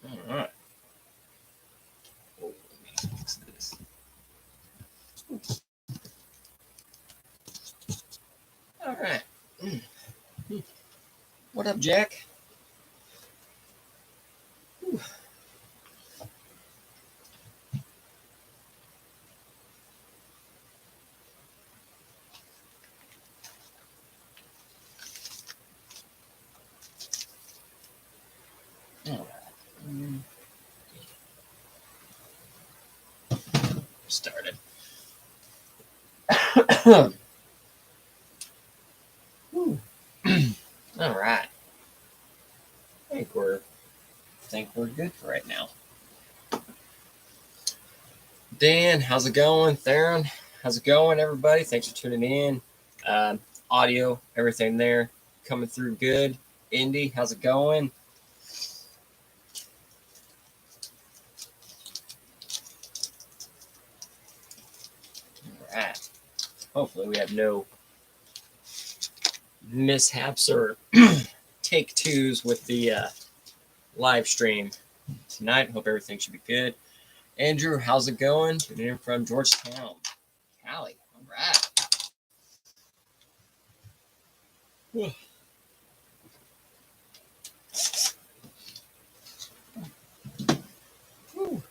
All right. Oh, let me fix this. All right. What up, Jack? Whew. All right. Started. Whew. All right. I think we're good for right now. Dan, how's it going? Theron, how's it going, everybody? Thanks for tuning in. Audio, everything there coming through good. Indy, how's it going? All right. Hopefully we have no mishaps or take twos with the live stream tonight. Hope everything should be good. Andrew, how's it going? Tuning in from Georgetown, Cali. All right. Whew. Whew.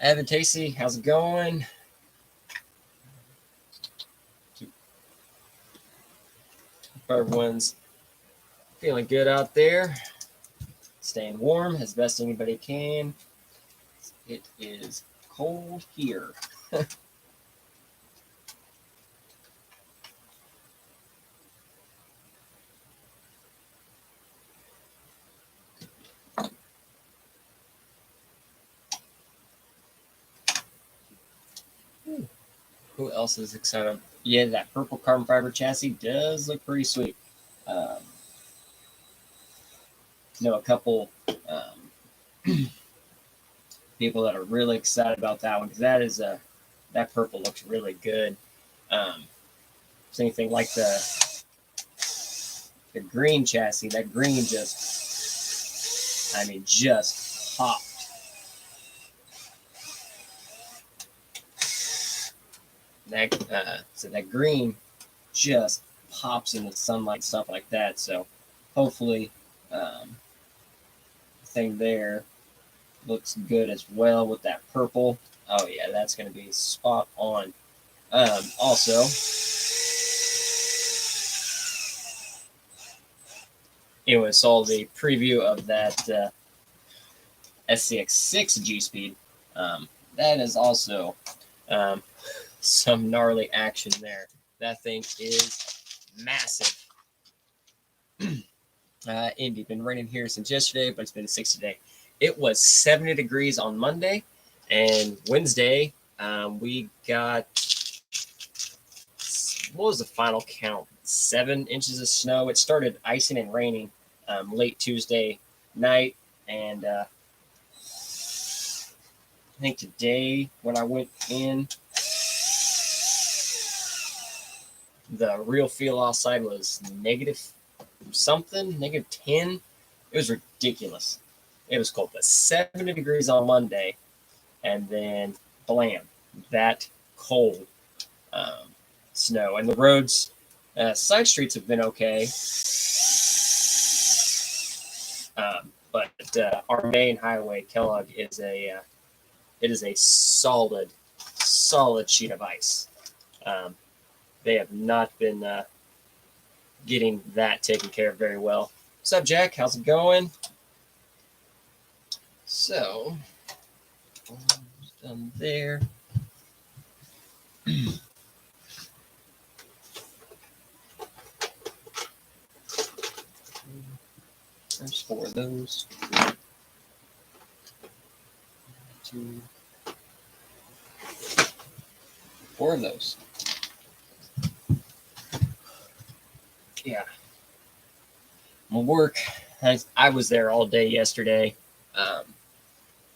Evan Tacey, how's it going? Hope everyone's feeling good out there. Staying warm as best anybody can. It is cold here. Who else is excited? Yeah, that purple carbon fiber chassis does look pretty sweet. Know a couple people that are really excited about that one because that purple looks really good. Same thing like the green chassis. That green just popped. That green just pops in the sunlight, stuff like that. So hopefully, the thing there looks good as well with that purple. Oh yeah, that's going to be spot on. Also, anyway, saw the preview of that SCX6 G-Speed. That is also some gnarly action there. That thing is massive. Indy, been raining here since yesterday, but it's been a 60 day. It was 70 degrees on Monday, and Wednesday we got, what was the final count? 7 inches of snow. It started icing and raining late Tuesday night, and I think today when I went in, the real feel outside was negative something, -10. It was ridiculous. It was cold, but 70 degrees on Monday, and then blam, that cold snow. And the roads, side streets have been okay, but our main highway, Kellogg, is it is a solid sheet of ice. They have not been getting that taken care of very well. What's up, Jack? How's it going? So, done there. There's 4 of those. 2, 4 of those. Yeah. My work, I was there all day yesterday.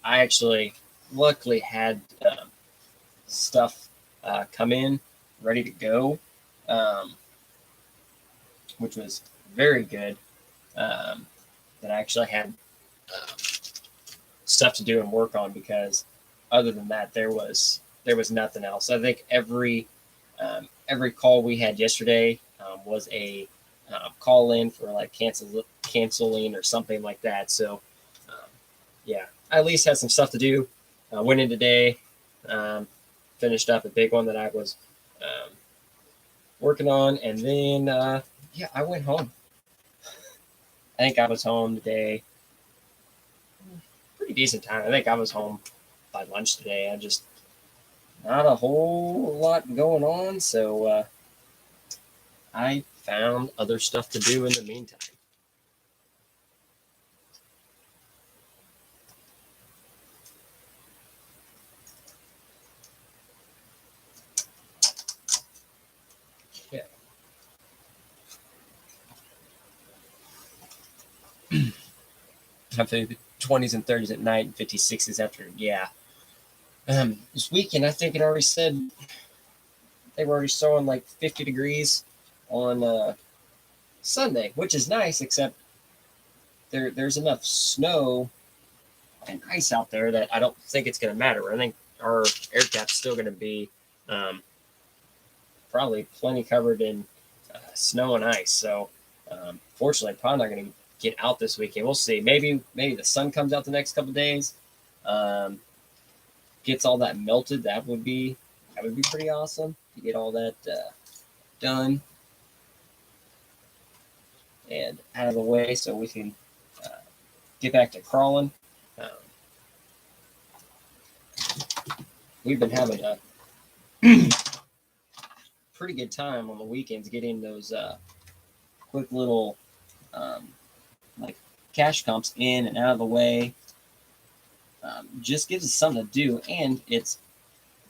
I actually luckily had stuff come in ready to go, which was very good. That I actually had stuff to do and work on, because other than that, there was nothing else. I think every call we had yesterday was a call in for like canceling or something like that. So yeah, I at least had some stuff to do. Went in today, finished up a big one that I was working on, and then yeah, I went home. I think I was home today. Pretty decent time. I think I was home by lunch today. I just not a whole lot going on, so I found other stuff to do in the meantime. Yeah. Have the 20s and 30s at night and 56s after. Yeah. This weekend, I think it already said they were already showing like 50 degrees on Sunday, which is nice, except there's enough snow and ice out there that I don't think it's going to matter. I think our air cap's still going to be probably plenty covered in snow and ice. So fortunately, probably not going to get out this weekend. We'll see. Maybe the sun comes out the next couple of days, gets all that melted. That would be pretty awesome to get all that done and out of the way, so we can get back to crawling. We've been having a pretty good time on the weekends getting those quick little like cash comps in and out of the way. Just gives us something to do, and it's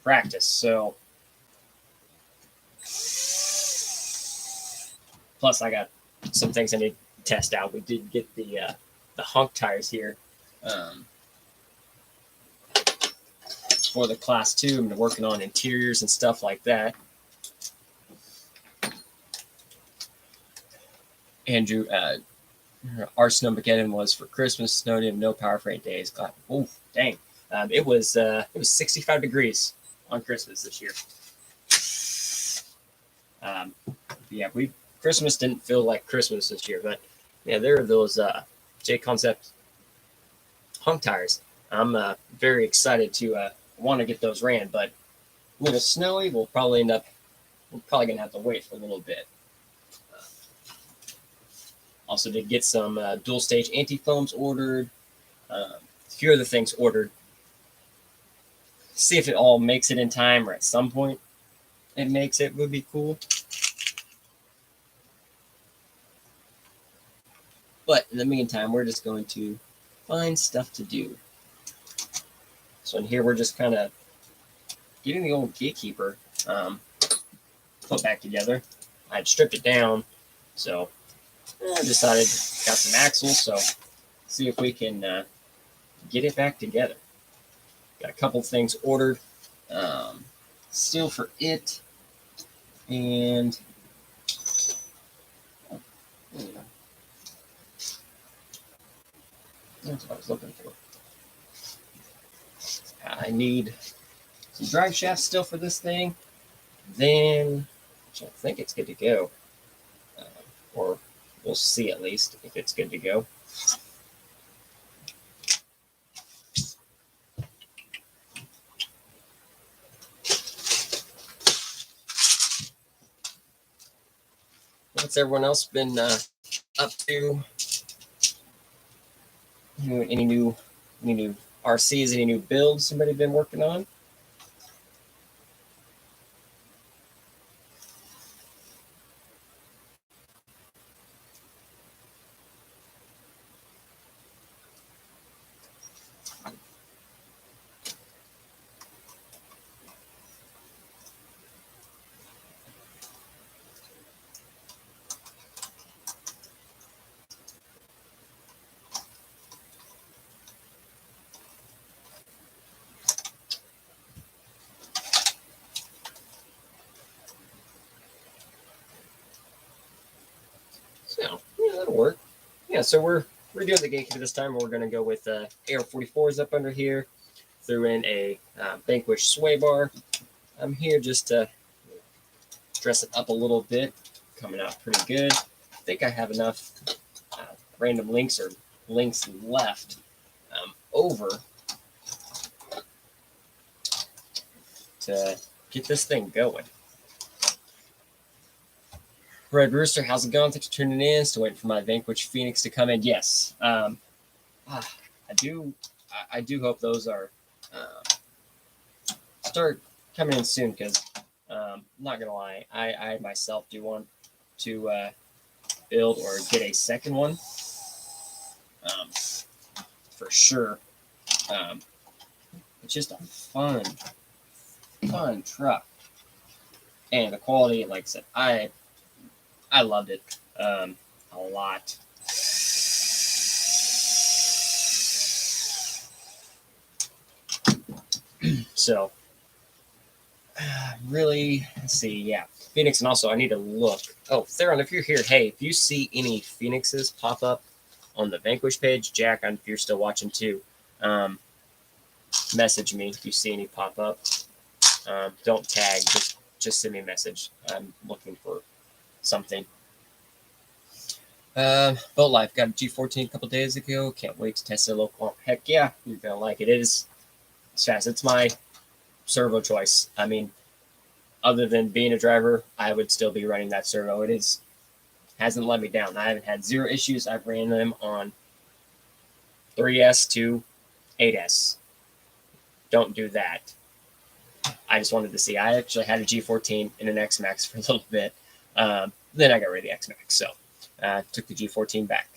practice. So plus I got some things I need to test out. We did get the hunk tires here for the class 2. I'm working on interiors and stuff like that. Andrew, our Snowmageddon was for Christmas. Snowed in, no power for 8 days. God, oh dang! It was 65 degrees on Christmas this year. Yeah, Christmas didn't feel like Christmas this year, but yeah, there are those J Concept hunk tires. I'm very excited to want to get those ran, but when it's snowy, we're probably gonna have to wait for a little bit. Also did get some dual stage anti-foams ordered, a few other things ordered. See if it all makes it in time, or at some point it makes it, would be cool. But in the meantime, we're just going to find stuff to do. So in here, we're just kind of getting the old Gatekeeper put back together. I'd stripped it down, so I decided got some axles, so see if we can get it back together. Got a couple things ordered still for it, and that's what I was looking for. I need some drive shafts still for this thing. Then I think it's good to go, or we'll see at least if it's good to go. What's everyone else been up to? Any new RCs? Any new builds somebody been working on? So yeah, that'll work. Yeah, so we're We're doing the gate kit this time. We're going to go with AR-44s up under here. Threw in a Vanquish sway bar. I'm here just to dress it up a little bit. Coming out pretty good. I think I have enough random links left over to get this thing going. Red Rooster, how's it going? Thanks for tuning in. Still waiting for my Vanquish Phoenix to come in. Yes, I do hope those are start coming in soon, because not gonna lie, I myself do want to build or get a second one for sure. It's just a fun truck, and the quality, like I said, I loved it a lot. So, really, let's see, yeah, Phoenix, and also I need to look. Oh, Theron, if you're here, hey, if you see any Phoenixes pop up on the Vanquish page, Jack, if you're still watching too, message me if you see any pop up. Don't tag, just send me a message. I'm looking for something. Boat Life, got a G14 a couple days ago. Can't wait to test it local. Heck yeah, you're gonna like it. It is fast. It's my servo choice. I mean, other than being a driver, I would still be running that servo. Hasn't let me down. I haven't had zero issues. I've ran them on 3S to 8S. Don't do that. I just wanted to see. I actually had a G14 and an X-Max for a little bit. Then I got rid of the X-Max, so took the G14 back.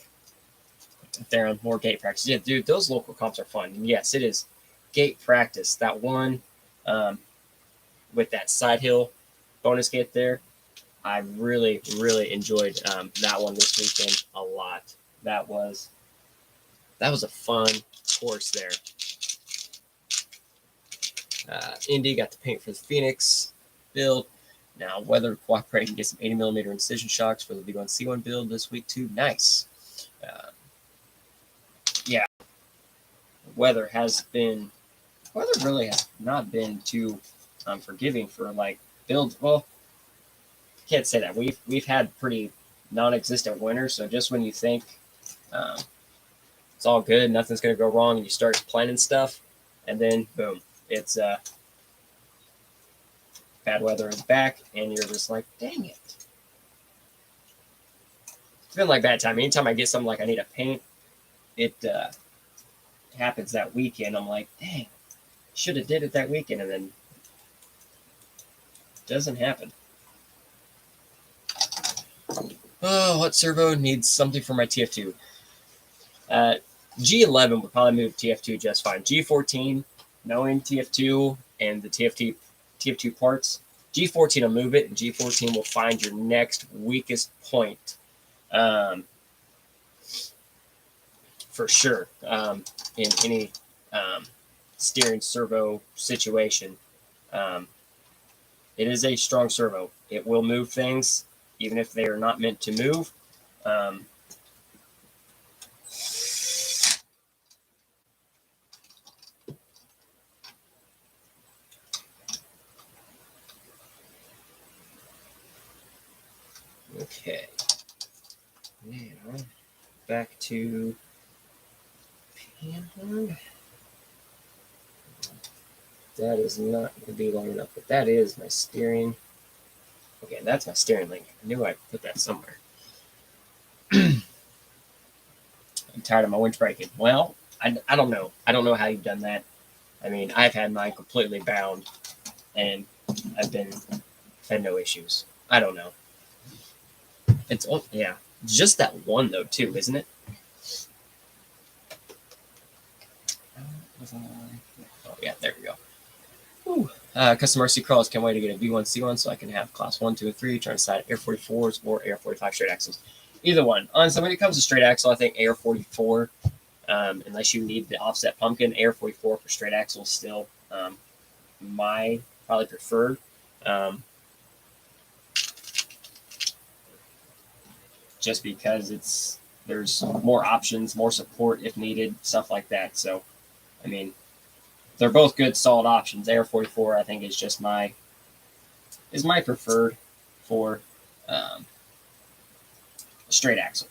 They're on more gate practice. Yeah, dude, those local comps are fun. And yes, it is gate practice. That one with that side hill bonus gate there, I really, really enjoyed that one this weekend a lot. That was a fun course there. Indy got the paint for the Phoenix build. Now, weather cooperating, get some 80mm incision shocks for the V1C1 build this week too. Nice. Yeah, weather really has not been too forgiving for like builds. Well, can't say that. We've had pretty non-existent winters, so just when you think it's all good, nothing's going to go wrong, and you start planning stuff, and then boom, it's bad weather is back, and you're just like, dang it. It's been like that time. Anytime I get something like I need a paint, it happens that weekend. I'm like, dang, should have did it that weekend, and then it doesn't happen. Oh, what servo needs something for my TF2? G11 would probably move TF2 just fine. G14, knowing TF2 and the TF2 parts, G14 will move it, and G14 will find your next weakest point. For sure. In any steering servo situation. It is a strong servo. It will move things, even if they are not meant to move. Okay. Now, back to Panhard. That is not going to be long enough, but that is my steering. Okay, that's my steering link. I knew I put that somewhere. I'm tired of my winch braking. Well, I don't know. I don't know how you've done that. I mean, I've had mine completely bound, and I've had no issues. I don't know. It's just that one though too, isn't it? Oh yeah, there we go. Ooh. Custom RC crawls. Can't wait to get a V1C1 so I can have class 1, 2, and 3. Trying to decide AR-44s or AR-45 straight axles. Either one. So when it comes to straight axle, I think AR-44, unless you need the offset pumpkin, AR-44 for straight axle is still my probably preferred. Just because it's there's more options, more support if needed, stuff like that. So, I mean, they're both good, solid options. Air 44, I think, is just my preferred for straight axle.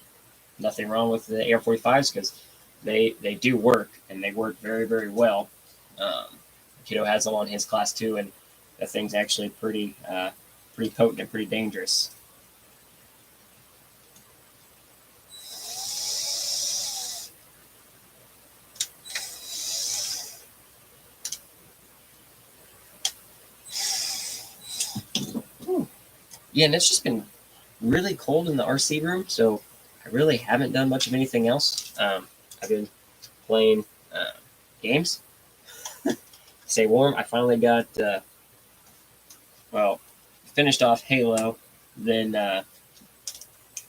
Nothing wrong with the Air 45s because they do work and they work very, very well. Kiddo has them on his class too, and that thing's actually pretty potent and pretty dangerous. Yeah, and it's just been really cold in the RC room, so I really haven't done much of anything else. I've been playing games, stay warm. I finally got, finished off Halo, then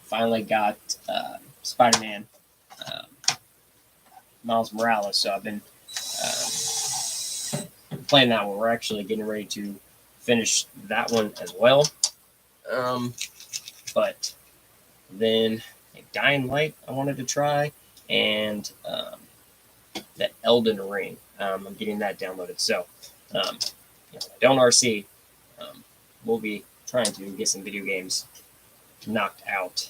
finally got Spider-Man, Miles Morales. So I've been playing that one. We're actually getting ready to finish that one as well. But then Dying Light I wanted to try, and the Elden Ring. I'm getting that downloaded. So don't RC. We'll be trying to get some video games knocked out.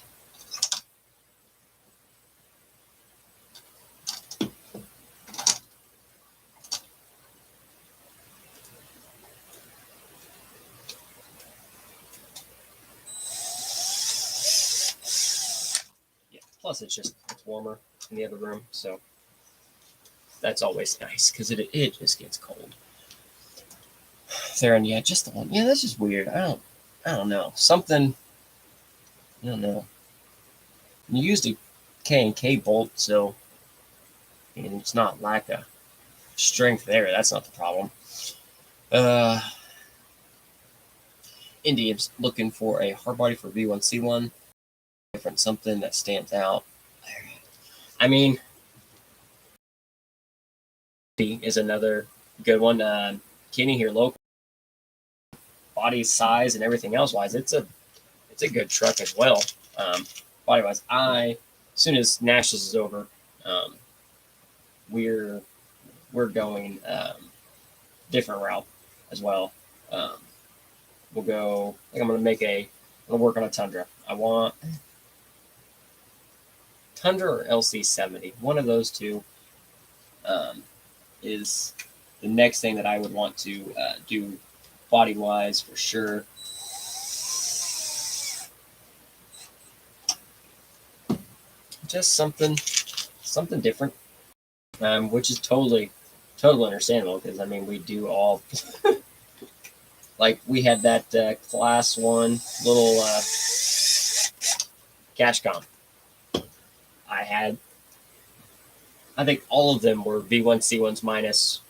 Plus, it's warmer in the other room, so that's always nice because it just gets cold. There and just the one. Yeah, that's just weird. I don't know. Something. I don't know. You used a K&K bolt, so it's not lack of strength there. That's not the problem. Indian's looking for a hard body for V1C1. Different something that stands out. I mean, is another good one. Kenny here local, body size and everything else wise, it's a good truck as well. Body wise, as soon as Nationals is over, we're going different route as well. We'll go. I think I'm gonna work on a Tundra. I want Tundra or LC70. One of those two is the next thing that I would want to do body-wise for sure. Just something different, which is totally understandable because I mean we do all like we had that class 1 little cash comp. I think all of them were V1C1s minus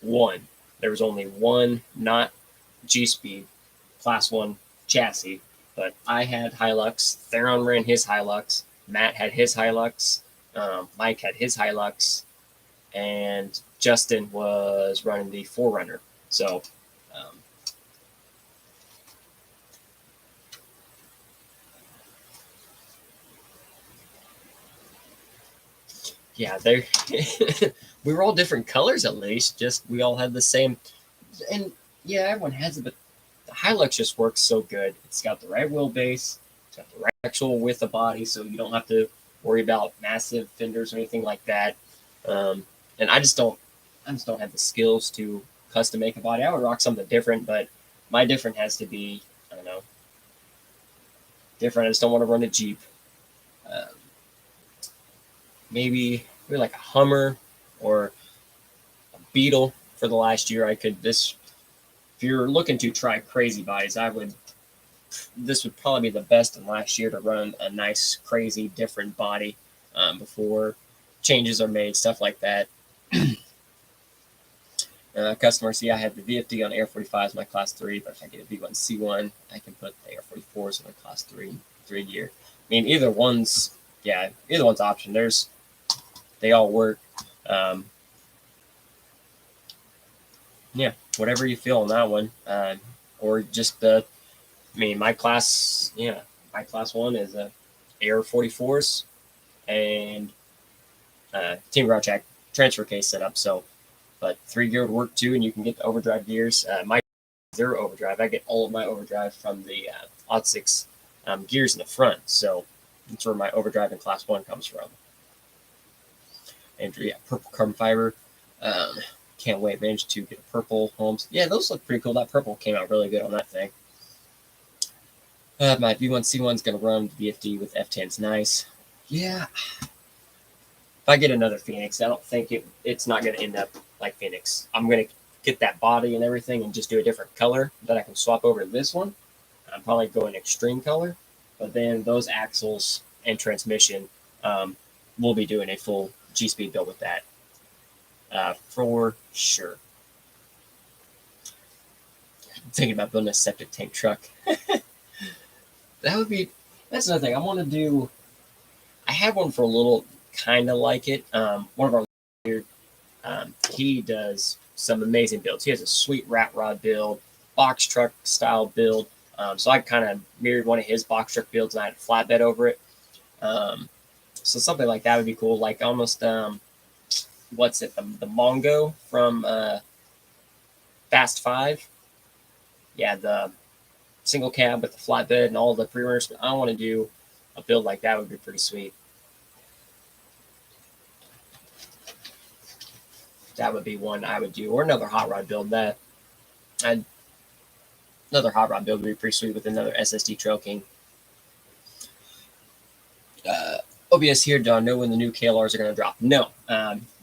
1. There was only one not G-Speed class 1 chassis, but I had Hilux. Theron ran his Hilux. Matt had his Hilux. Mike had his Hilux. And Justin was running the 4Runner. So, yeah, we were all different colors at least. Just we all had the same, and yeah, everyone has it. But the Hilux just works so good. It's got the right wheelbase, it's got the right actual width of body, so you don't have to worry about massive fenders or anything like that. And I just don't have the skills to custom make a body. I would rock something different, but my different has to be, I don't know, different. I just don't want to run a Jeep. Maybe like a Hummer or a Beetle for the last year. If you're looking to try crazy bodies, this would probably be the best in last year to run a nice, crazy, different body before changes are made, stuff like that. Customer, see, I have the VFD on Air 45s, my class 3, but if I get a V1C1, I can put the Air 44s in my class 3 gear. I mean, either one's option. They all work. Yeah, whatever you feel on that one. Or just my class 1 is a Air 44s, and Team Garage transfer case set up. So, but 3-gear would work too, and you can get the overdrive gears. My 0 overdrive, I get all of my overdrive from the Odd 6 gears in the front. So that's where my overdrive in Class 1 comes from. And yeah, purple carbon fiber. Can't wait. Managed to get a purple Holmes. Yeah, those look pretty cool. That purple came out really good on that thing. My V1C1 is going to run VFD with F10's nice. Yeah. If I get another Phoenix, I don't think it's not going to end up like Phoenix. I'm going to get that body and everything and just do a different color that I can swap over to this one. I'm probably going extreme color, but then those axles and transmission, we'll be doing a full G-Speed build with that for sure. I'm thinking about building a septic tank truck. That's another thing. I have one for a little kind of like it. One of our here, he does some amazing builds. He has a sweet rat rod build, box truck style build. So I kind of mirrored one of his box truck builds and I had a flatbed over it. So something like that would be cool. Like almost, what's it? The Mongo from Fast 5. Yeah, the single cab with the flatbed and all the pre-runners. I want to do a build like that. Would be pretty sweet. That would be one I would do, or another hot rod build. Another hot rod build would be pretty sweet with another SSD Trail King. OBS here. Do I know when the new KLRs are going to drop? No,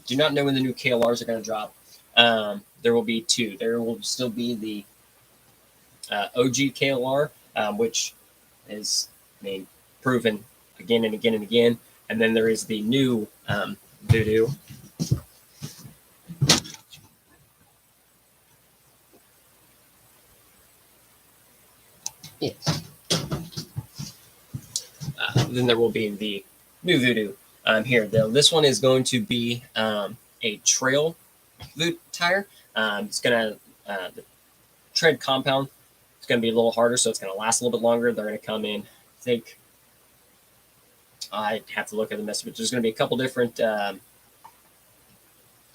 do not know when the new KLRs are going to drop. There will be 2. There will still be the OG KLR, which is, proven again and again and again. And then there is the new Voodoo. Yes. Then there will be the new Voodoo here. Though this one is going to be a trail boot tire. It's going to the tread compound. It's going to be a little harder, so it's going to last a little bit longer. They're going to come in. I think I have to look at the message, but there's going to be a couple different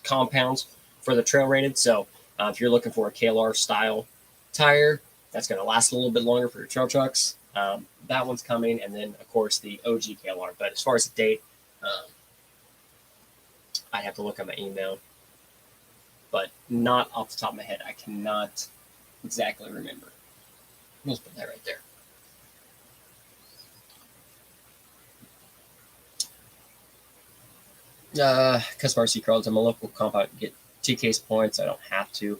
compounds for the trail rated. So if you're looking for a KLR style tire, that's going to last a little bit longer for your trail trucks. That one's coming, and then of course the OG KLR. But as far as the date, I'd have to look at my email, but not off the top of my head. I cannot exactly remember. Let's put that right there. Custom RC cards. I'm a local compound. Get T-case points. I don't have to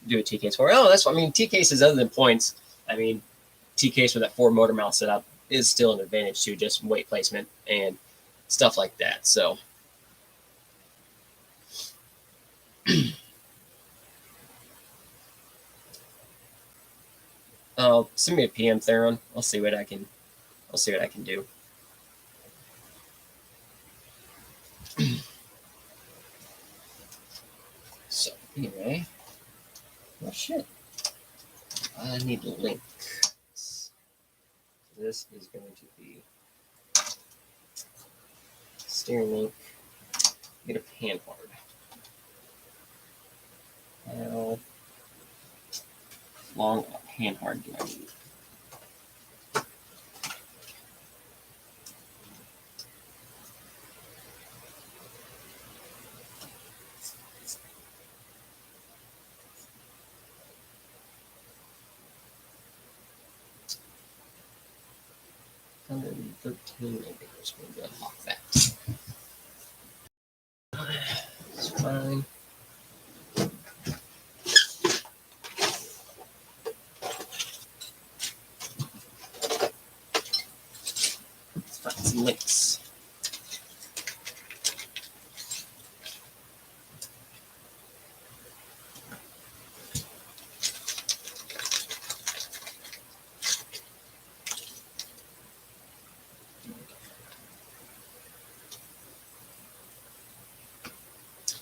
do a T-case for. Oh, that's what I mean. T-cases other than points. T-case with that 4 motor mount setup is still an advantage to just weight placement and stuff like that. So send me a PM, Theron. I'll see what I can do. So anyway, oh shit, I need a link. This is going to be steering link. Get a pan hard. How long a pan hard do I need? $113 acres. We're going to unlock that. It's fine. Let's find some links.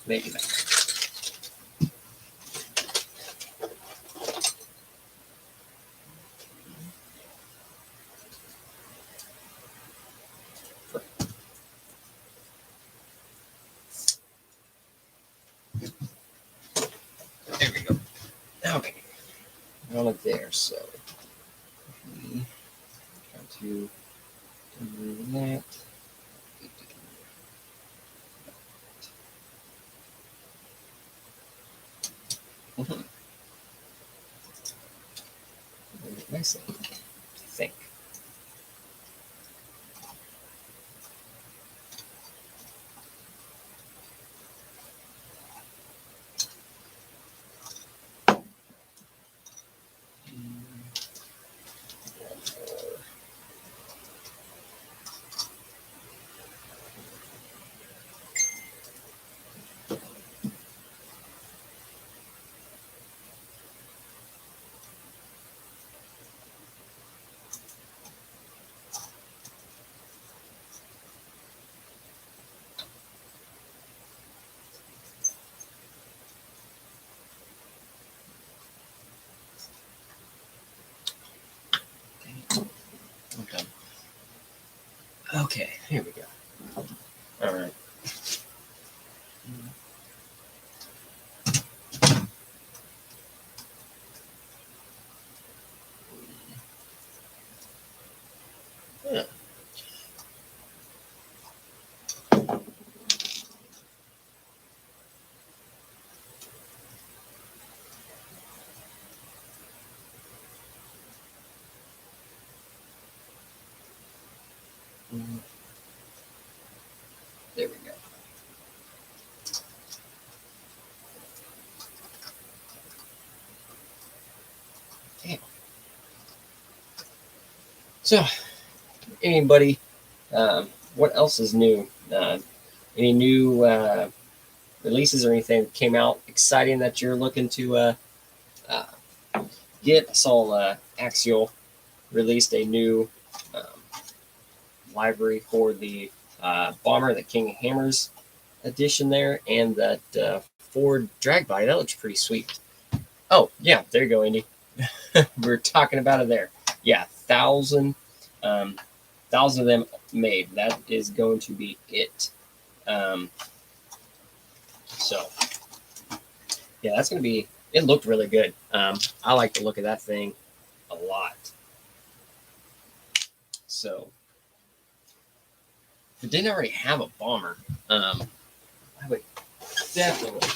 Maybe that. There we go. Okay. On it there. So we try to do that. Nicely, I think. Okay. Okay, here we go. All right. Yeah. There we go. Damn. So, anybody, what else is new? Any new releases or anything that came out exciting that you're looking to uh, get? I saw Axial released a new library for the Bomber, the King of Hammers edition there, and that Ford drag body. That looks pretty sweet. Oh, yeah, there you go, Andy. We're talking about it there. Yeah, um, thousand of them made. That is going to be it. Um, so, yeah, that's going to be. It looked really good. I like the look of that thing a lot. So, if it didn't already have a bomber, I would definitely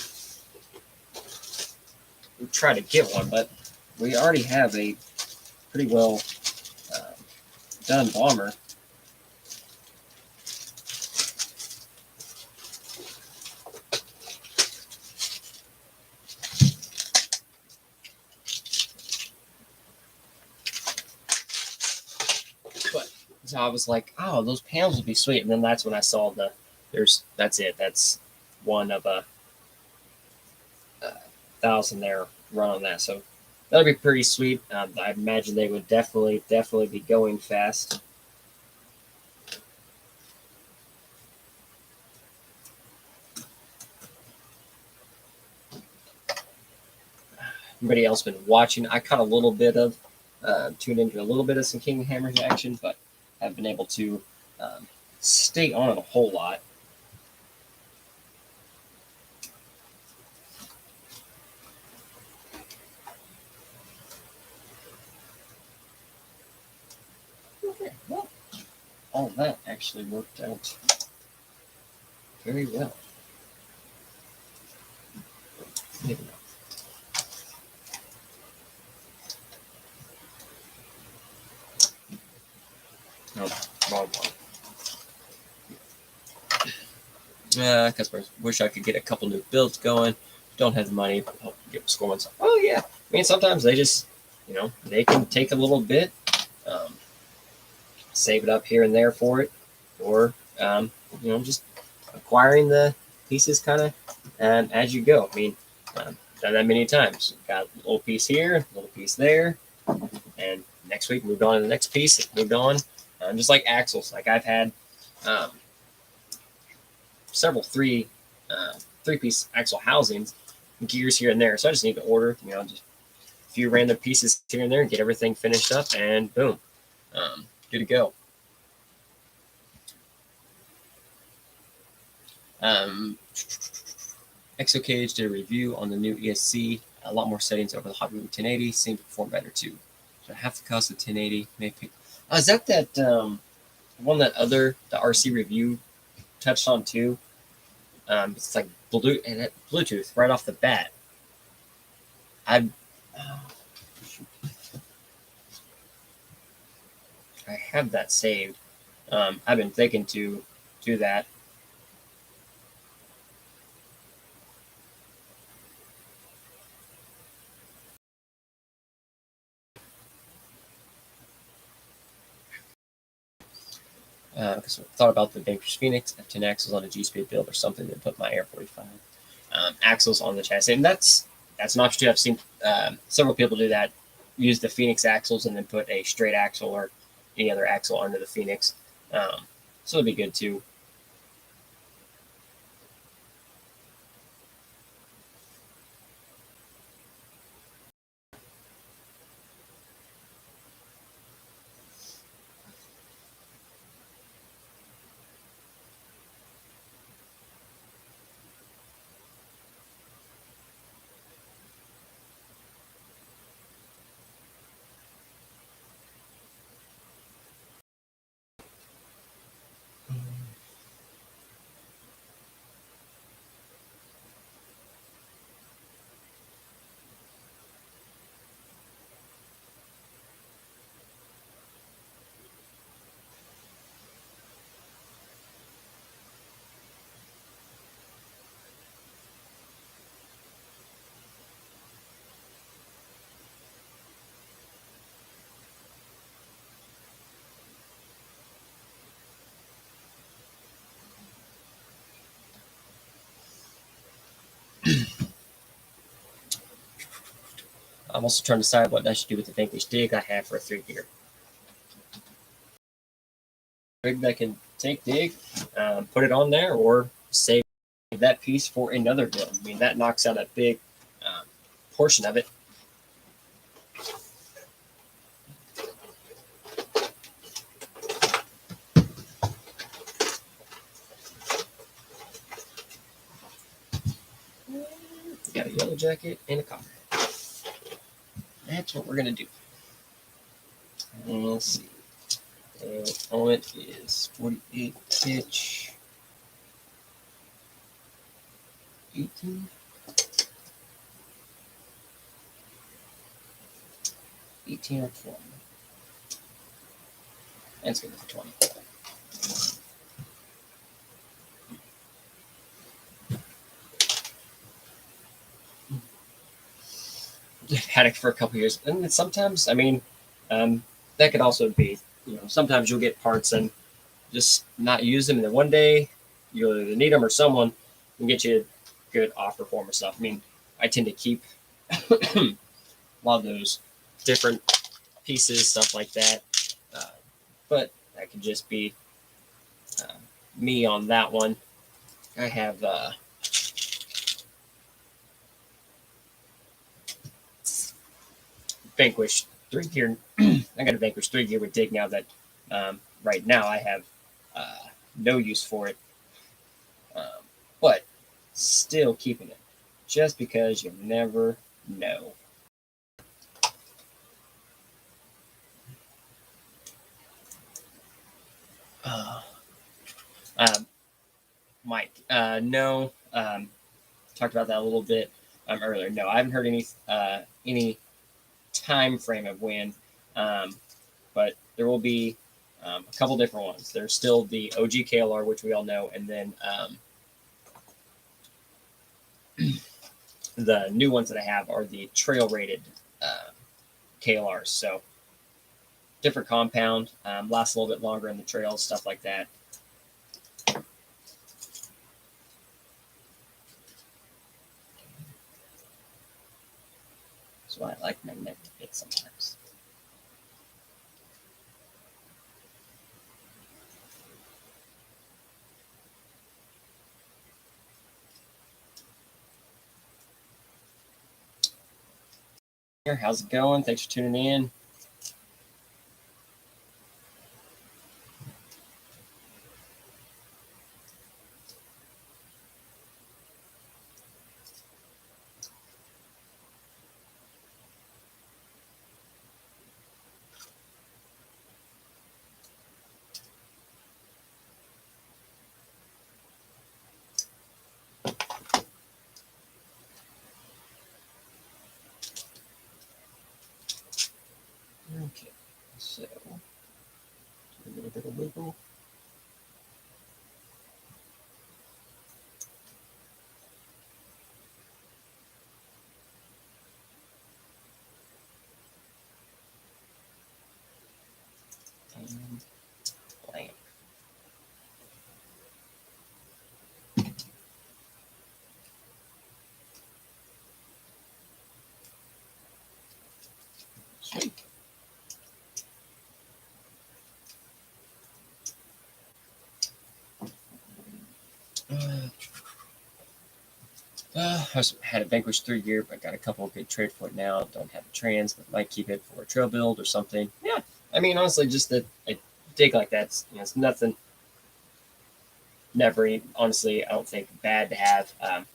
try to get one. But we already have a pretty well uh, done bomber. But so I was like, oh, those panels would be sweet. And then that's when I saw that's it. That's one of a thousand there run on that. So that'll be pretty sweet. I imagine they would definitely be going fast. Everybody else been watching? I caught a little bit of, tuned into a little bit of some King of Hammers action, but have been able to um, stay on it a whole lot. Okay, well, all that actually worked out very well. Maybe not. No, wrong one. Customers wish I could get a couple new builds going. Don't have the money, but help get scoring. So, oh yeah, I mean sometimes they just, they can take a little bit, um, save it up here and there for it, or just acquiring the pieces kind of as you go. I mean, done that many times. Got a little piece here, a little piece there, and next week moved on to the next piece. Moved on, just like axles. Like I've had several three-piece axle housings, gears here and there. So I just need to order, just a few random pieces here and there and get everything finished up, and boom, good to go. Exo Cage did a review on the new ESC. A lot more settings over the Hobby 1080. Seemed to perform better too. So half the cost of 1080. Maybe. Is that one that the RC review touched on too? It's like Bluetooth right off the bat. I have that saved. I've been thinking to do that. Because I thought about the Vanquish Phoenix, F10 axles on a G-Speed build or something, and put my Air 45 axles on the chassis. And that's an option too. I've seen several people do that. Use the Phoenix axles and then put a straight axle or any other axle under the Phoenix. So it'd be good too. I'm also trying to decide what I should do with the Vanquish dig I have for a 3-gear. Rig that can take dig, put it on there, or save that piece for another build. I mean, that knocks out a big portion of it. Got a yellow jacket and a copper. That's what we're gonna do. And let's see. The element is 48 pitch. 18. 18 or 20. And it's gonna be 20. Had it for a couple years, and sometimes, I mean, that could also be, sometimes you'll get parts and just not use them, and then one day you'll either need them or someone can get you a good offer for them or stuff. I mean, I tend to keep a lot of those different pieces, stuff like that, but that could just be me on that one. I have Vanquish 3-gear. I got a Vanquish 3-gear with dig now that right now I have no use for it, but still keeping it just because you never know. Mike, no, talked about that a little bit earlier. No, I haven't heard any time frame of when, but there will be a couple different ones. There's still the OG KLR, which we all know, and then the new ones that I have are the trail rated KLRs. So different compound, lasts a little bit longer in the trails, stuff like that. So I like magnetic bits sometimes. How's it going? Thanks for tuning in. So, a little bit of wiggle. And blank. Sweet. I had a Vanquish 3 year, but got a couple of good trade for it now. Don't have a trans, but might keep it for a trail build or something. Yeah, I mean, honestly, just a dig like that's it's nothing. Never, honestly, I don't think bad to have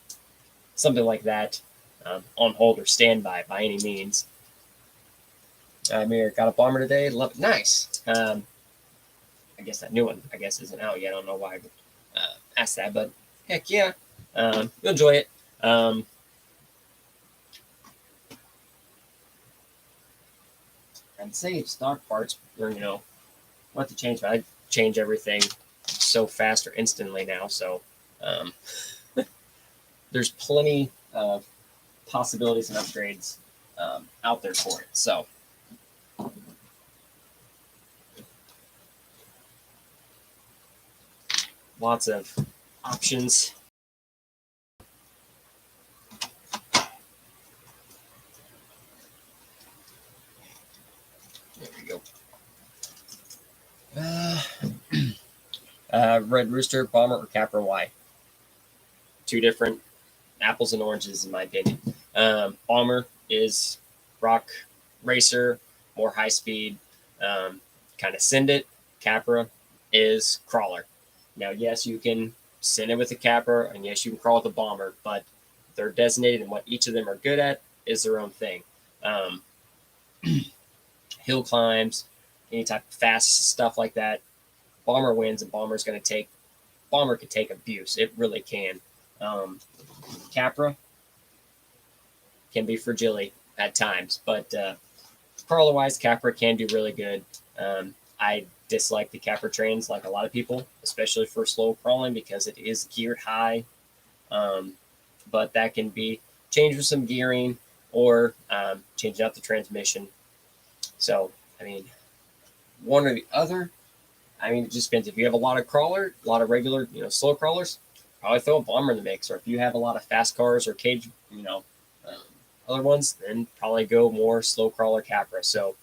something like that on hold or standby by any means. Mir got a bomber today. Love it. Nice. I guess that new one, I guess, isn't out yet. I don't know why I would ask that, but heck yeah, you'll enjoy it. I'd say stock parts, or what to change, but I change everything so fast or instantly now. So there's plenty of possibilities and upgrades out there for it. So lots of options. There we go. Red Rooster, Bomber, or Capra Y. Two different apples and oranges, in my opinion. Bomber is rock racer, more high speed, kind of send it. Capra is crawler. Now, yes, you can send it with a Capra, and yes, you can crawl with a Bomber, but they're designated, and what each of them are good at is their own thing. Hill climbs, any type of fast stuff like that, Bomber wins, and Bomber can take abuse. It really can. Capra can be fragile at times, but crawler wise, Capra can do really good. I dislike the Capra trains like a lot of people, especially for slow crawling because it is geared high. But that can be changed with some gearing or changing out the transmission. So, I mean, one or the other. I mean, it just depends. If you have a lot of regular, slow crawlers, probably throw a Bomber in the mix. Or if you have a lot of fast cars or cage, other ones, then probably go more slow crawler Capra. So,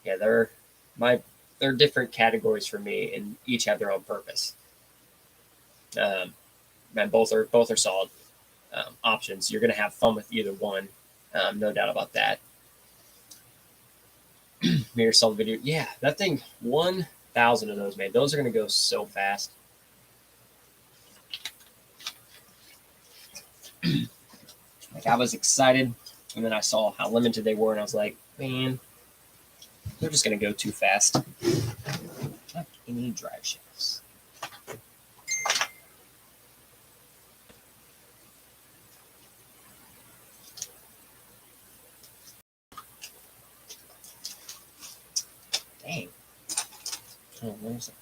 yeah, they're different categories for me, and each have their own purpose. And both are solid options. You're going to have fun with either one, no doubt about that. Mirror solid video, yeah, that thing 1,000 of those made. Those are going to go so fast. Like I was excited, and then I saw how limited they were, and I was like, man, they're just going to go too fast. Like any drive shafts. Dang. Oh, where's it?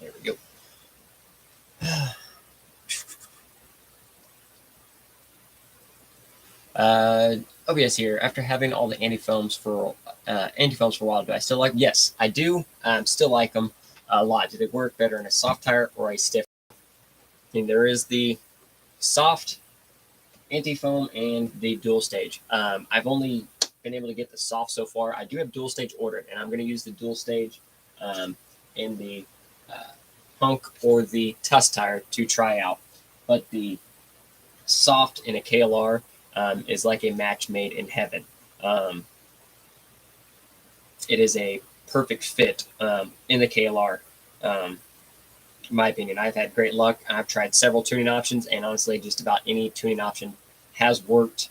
There we go. OBS here. After having all the anti-foams for a while, do I still like them? Yes, I do. Still like them a lot. Do they work better in a soft tire or a stiff? I mean, there is the soft anti-foam and the dual stage. I've only been able to get the soft so far. I do have dual stage ordered, and I'm going to use the dual stage in the Punk or the Tuss tire to try out. But the soft in a KLR is like a match made in heaven. It is a perfect fit in the KLR. In my opinion, I've had great luck. I've tried several tuning options, and honestly, just about any tuning option has worked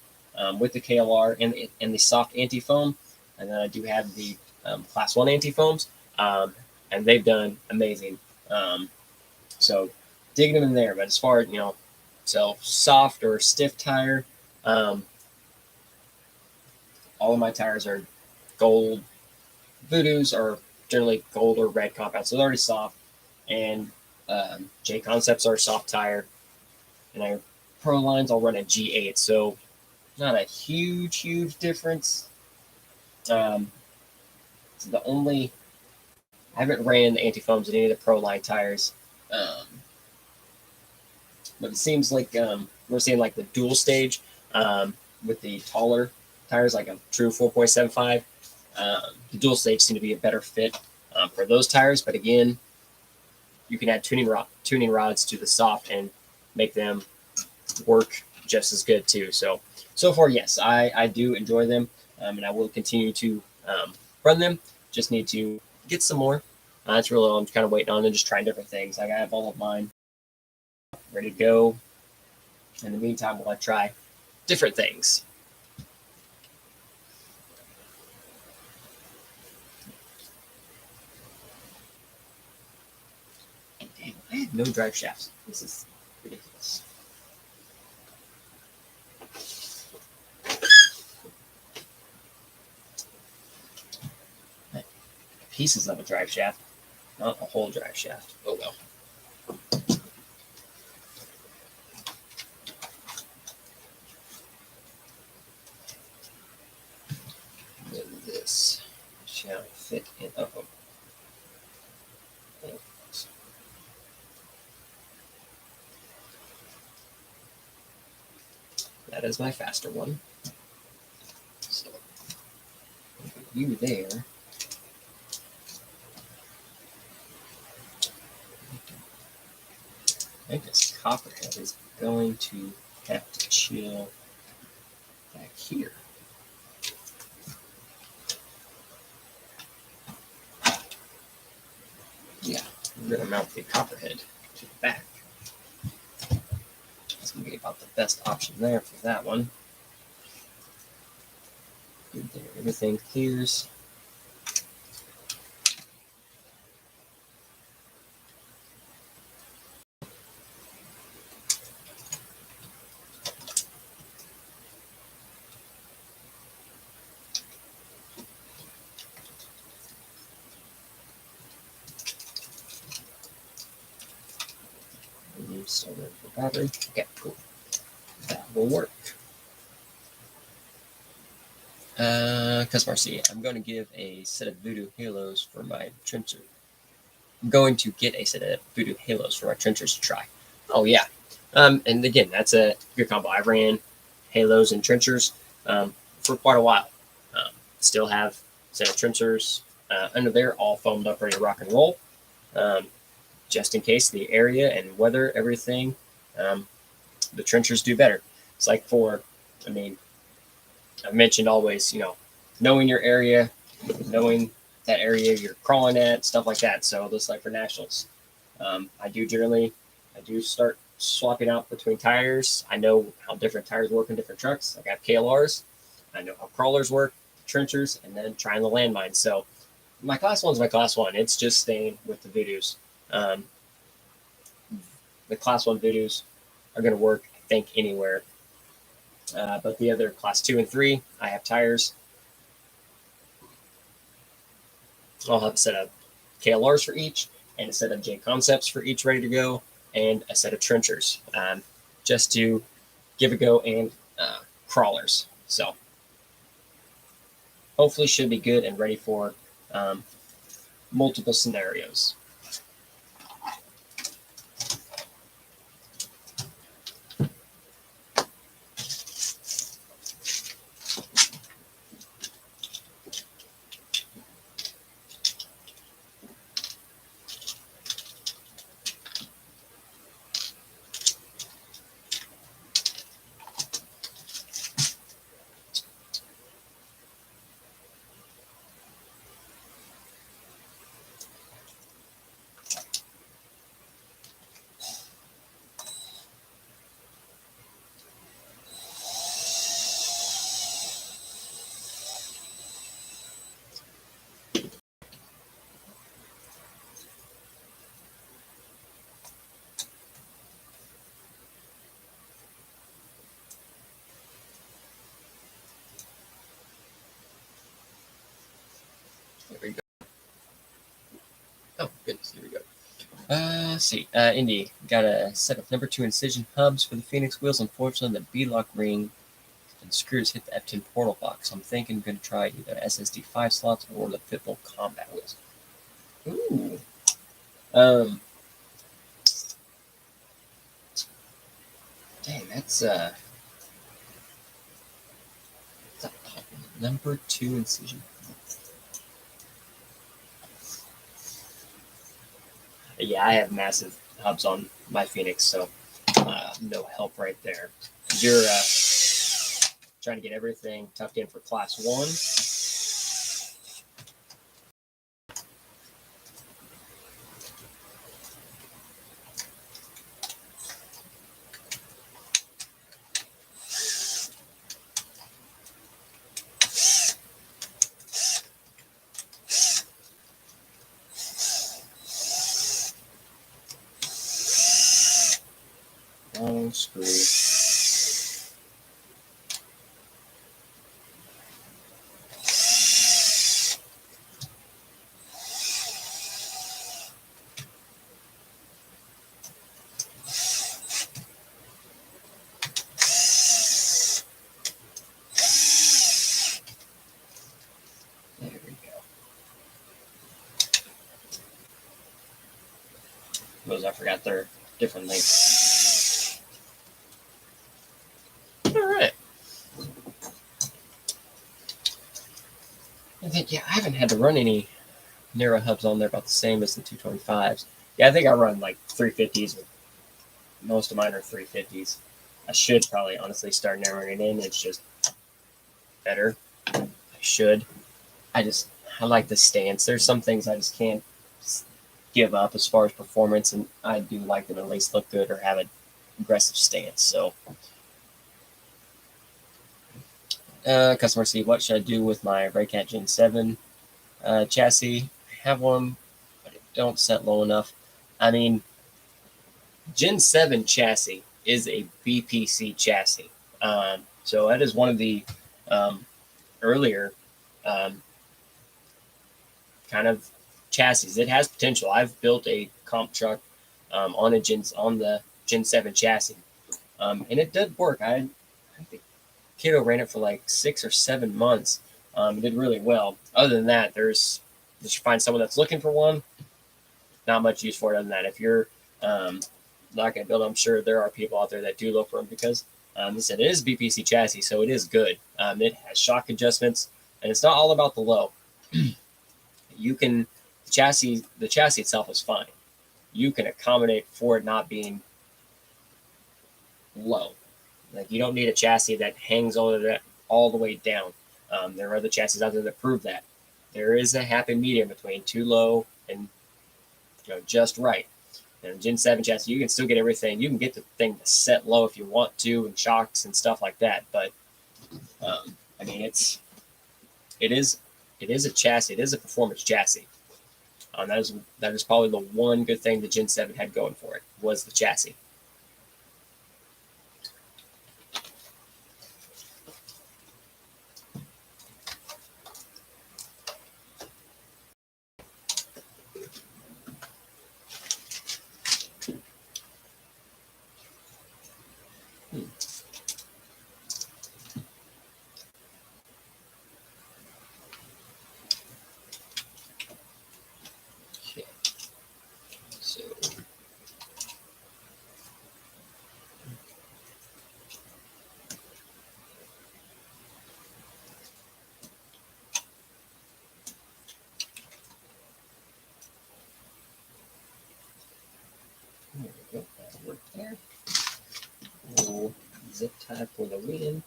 with the KLR and the soft anti-foam. And then I do have the Class 1 anti-foams, and they've done amazing. So digging them in there. But as far as, so soft or stiff tire, all of my tires are gold. Voodoos are generally gold or red compounds, so they're already soft. And J Concepts are soft tire, and I Pro Lines I'll run a G8, so not a huge difference. So I haven't ran the anti-foams in any of the Pro Line tires, but it seems like we're seeing like the dual stage with the taller tires, like a true 4.75. The dual stage seem to be a better fit for those tires, but again, you can add tuning rods to the soft and make them work just as good too. So far, yes, I do enjoy them, and I will continue to run them. Just need to get some more. That's really all I'm kind of waiting on, and just trying different things. Like I have all of mine ready to go. In the meantime, while I try different things. Dang, I have no drive shafts. This is ridiculous. Pieces of a drive shaft, not a whole drive shaft. Oh well. This shall fit in. Oh. That is my faster one. So you there. I think this copperhead is going to have to chill back here. Yeah, we're going to mount the copperhead to the back. That's going to be about the best option there for that one. Good there. Everything clears. Starter for battery. Okay, cool. That will work. Customer C, I'm going to give a set of Voodoo Halos for my trencher. I'm going to get a set of Voodoo Halos for my trenchers to try. Oh, yeah. And again, that's a good combo. I ran Halos and trenchers for quite a while. Still have a set of trenchers under there, all foamed up, ready to rock and roll. Just in case the area and weather, everything, the trenchers do better. It's like I've mentioned always, knowing your area, knowing that area you're crawling at, stuff like that. So just like for nationals, I do start swapping out between tires. I know how different tires work in different trucks. Like I have KLRs. I know how crawlers work, trenchers, and then trying the landmines. So my class one's my class one. It's just staying with the Voodoos. The class one Voodoos are going to work, I think, anywhere. But the other class 2 and 3, I have tires. I'll have a set of KLRs for each, and a set of J Concepts for each ready to go, and a set of trenchers just to give a go, and crawlers. So hopefully should be good and ready for multiple scenarios. Oh, goodness, here we go. Let's see. Indy got a set of number 2 incision hubs for the Phoenix wheels. Unfortunately, the B-lock ring and screws hit the F10 portal box. So I'm thinking I'm going to try either SSD 5 slots or the Pitbull combat wheels. Ooh. Dang, that's number 2 incision. Yeah, I have massive hubs on my Phoenix, so no help right there. You're trying to get everything tucked in for class 1. Long screw. There we go. Those I forgot they're different lengths. All right. I think, yeah, I haven't had to run any narrow hubs on there about the same as the 225s. Yeah, I think I run like 350s. Most of mine are 350s. I should probably honestly start narrowing it in. It's just better. I should. I like the stance. There's some things I just can't give up as far as performance, and I do like them to at least look good or have an aggressive stance. So, customer C, what should I do with my Raycat Gen 7 chassis? I have one, but it don't set low enough. I mean, Gen 7 chassis is a BPC chassis. So that is one of the earlier kind of chassis. It has potential. I've built a comp truck on the Gen 7 chassis, and it did work. I think Kiddo ran it for like 6 or 7 months. It did really well. Other than that, just find someone that's looking for one. Not much use for it other than that. If you're not going to build, I'm sure there are people out there that do look for them because, I said, it is BPC chassis, so it is good. It has shock adjustments, and it's not all about the low. The chassis itself is fine. You can accommodate for it not being low. Like, you don't need a chassis that hangs all the way down. There are other chassis out there that prove that. There is a happy medium between too low and just right. And Gen 7 chassis, you can still get everything. You can get the thing to set low if you want to, and shocks and stuff like that. But I mean, it is a chassis. It is a performance chassis. That is probably the one good thing the Gen 7 had going for it, was the chassis. Okay. So there we go. That'll work there. We'll zip tie for the win.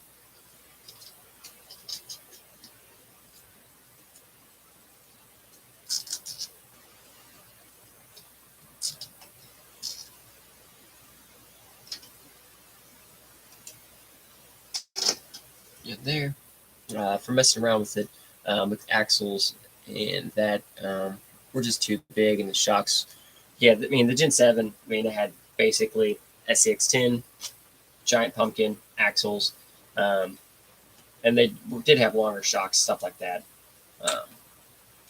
There. For messing around with it, with axles and that were just too big, and the shocks. Yeah, I mean the Gen 7. I mean, it had basically SCX10, giant pumpkin axles, and they did have longer shocks, stuff like that.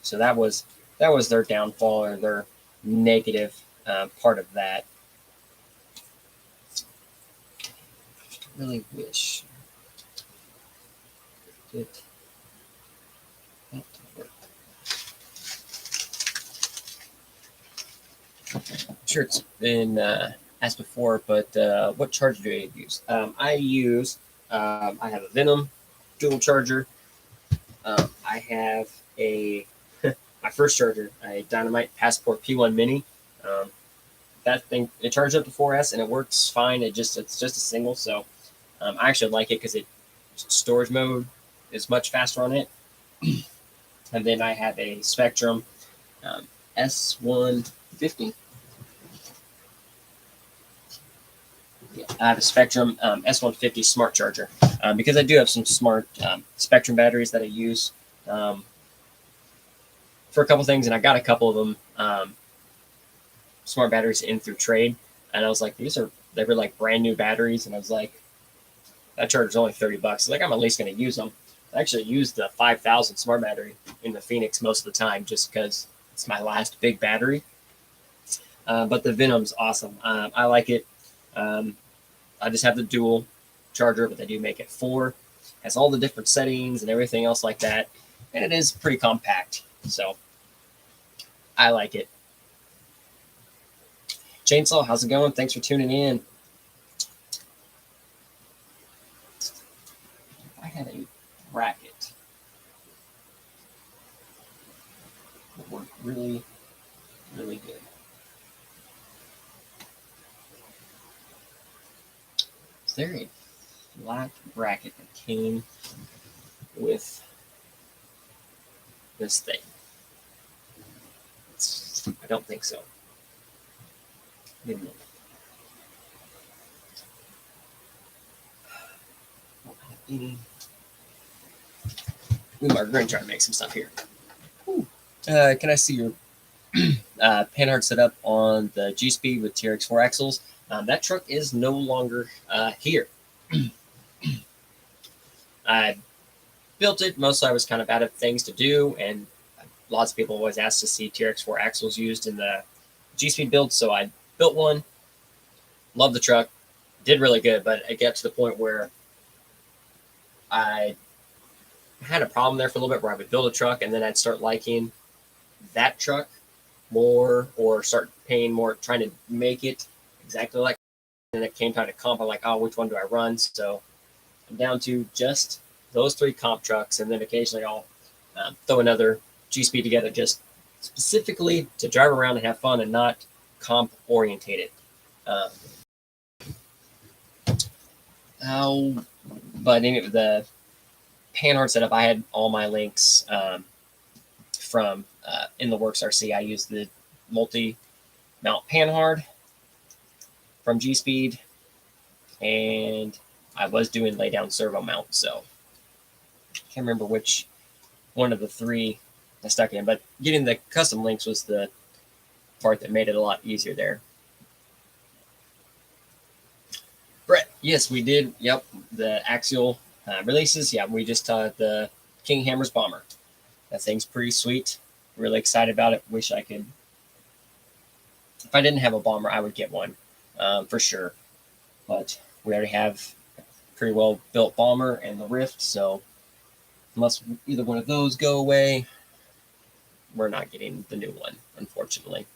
So that was their downfall, or negative part of that. Really wish it work. I'm sure it's been asked before, but what charger do I use? I have a Venom dual charger. I have a my first charger, a Dynamite Passport P1 Mini. That thing, it charges up to 4S and it works fine. It's just a single, so I actually like it because storage mode is much faster on it. And then I have a Spectrum S150. Yeah, I have a Spectrum S150 smart charger because I do have some smart Spectrum batteries that I use for a couple things, and I got a couple of them smart batteries in through trade, and I was like, they were like brand new batteries, and I was like, that charger's only $30. Like, I'm at least going to use them. I actually use the 5000 smart battery in the Phoenix most of the time just because it's my last big battery. But the Venom's awesome. I like it. I just have the dual charger, but they do make it 4. Has all the different settings and everything else like that, and it is pretty compact. So I like it. Chainsaw, how's it going? Thanks for tuning in. If I had a bracket, it would work really, really good. Is there a flat bracket that came with this thing? I don't think so. Didn't know. Mark, we're going to try to make some stuff here. Can I see your panhard setup on the G-Speed with TRX4 axles? That truck is no longer here. I built it. Mostly I was kind of out of things to do, and lots of people always ask to see TRX4 axles used in the G-Speed build, so I built one. Love the truck. Did really good, but it got to the point where I had a problem there for a little bit where I would build a truck and then I'd start liking that truck more or start paying more, trying to make it exactly like, and it came time to comp. I'm like, oh, which one do I run? So I'm down to just those 3 comp trucks, and then occasionally I'll throw another G-Speed together just specifically to drive around and have fun and not comp orientated. But anyway, the panhard setup, I had all my links from In the Works RC. I used the multi-mount panhard from G-Speed, and I was doing lay down servo mount, so I can't remember which one of the 3 I stuck in, but getting the custom links was the part that made it a lot easier there. Brett, yes, we did. Yep, the axial releases. Yeah, we just the King Hammer's bomber. That thing's pretty sweet. Really excited about it. Wish I could. If I didn't have a bomber, I would get one for sure. But we already have a pretty well built bomber and the Rift, so unless either one of those go away, we're not getting the new one, unfortunately.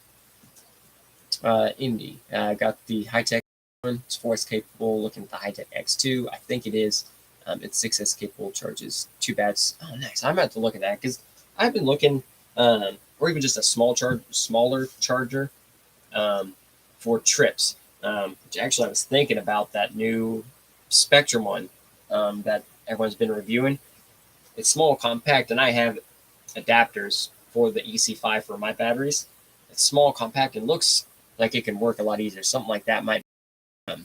Indy got the high-tech one. It's 4S capable. Looking at the high-tech X2, I think it is. It's 6S capable, charges 2 bats. Oh, nice. I'm about to look at that because I've been looking, or even just a smaller charger for trips. Which actually I was thinking about that new Spectrum one that everyone's been reviewing. It's small, compact, and I have adapters for the EC5 for my batteries. It's small, compact, and looks like it can work a lot easier. Something like that might be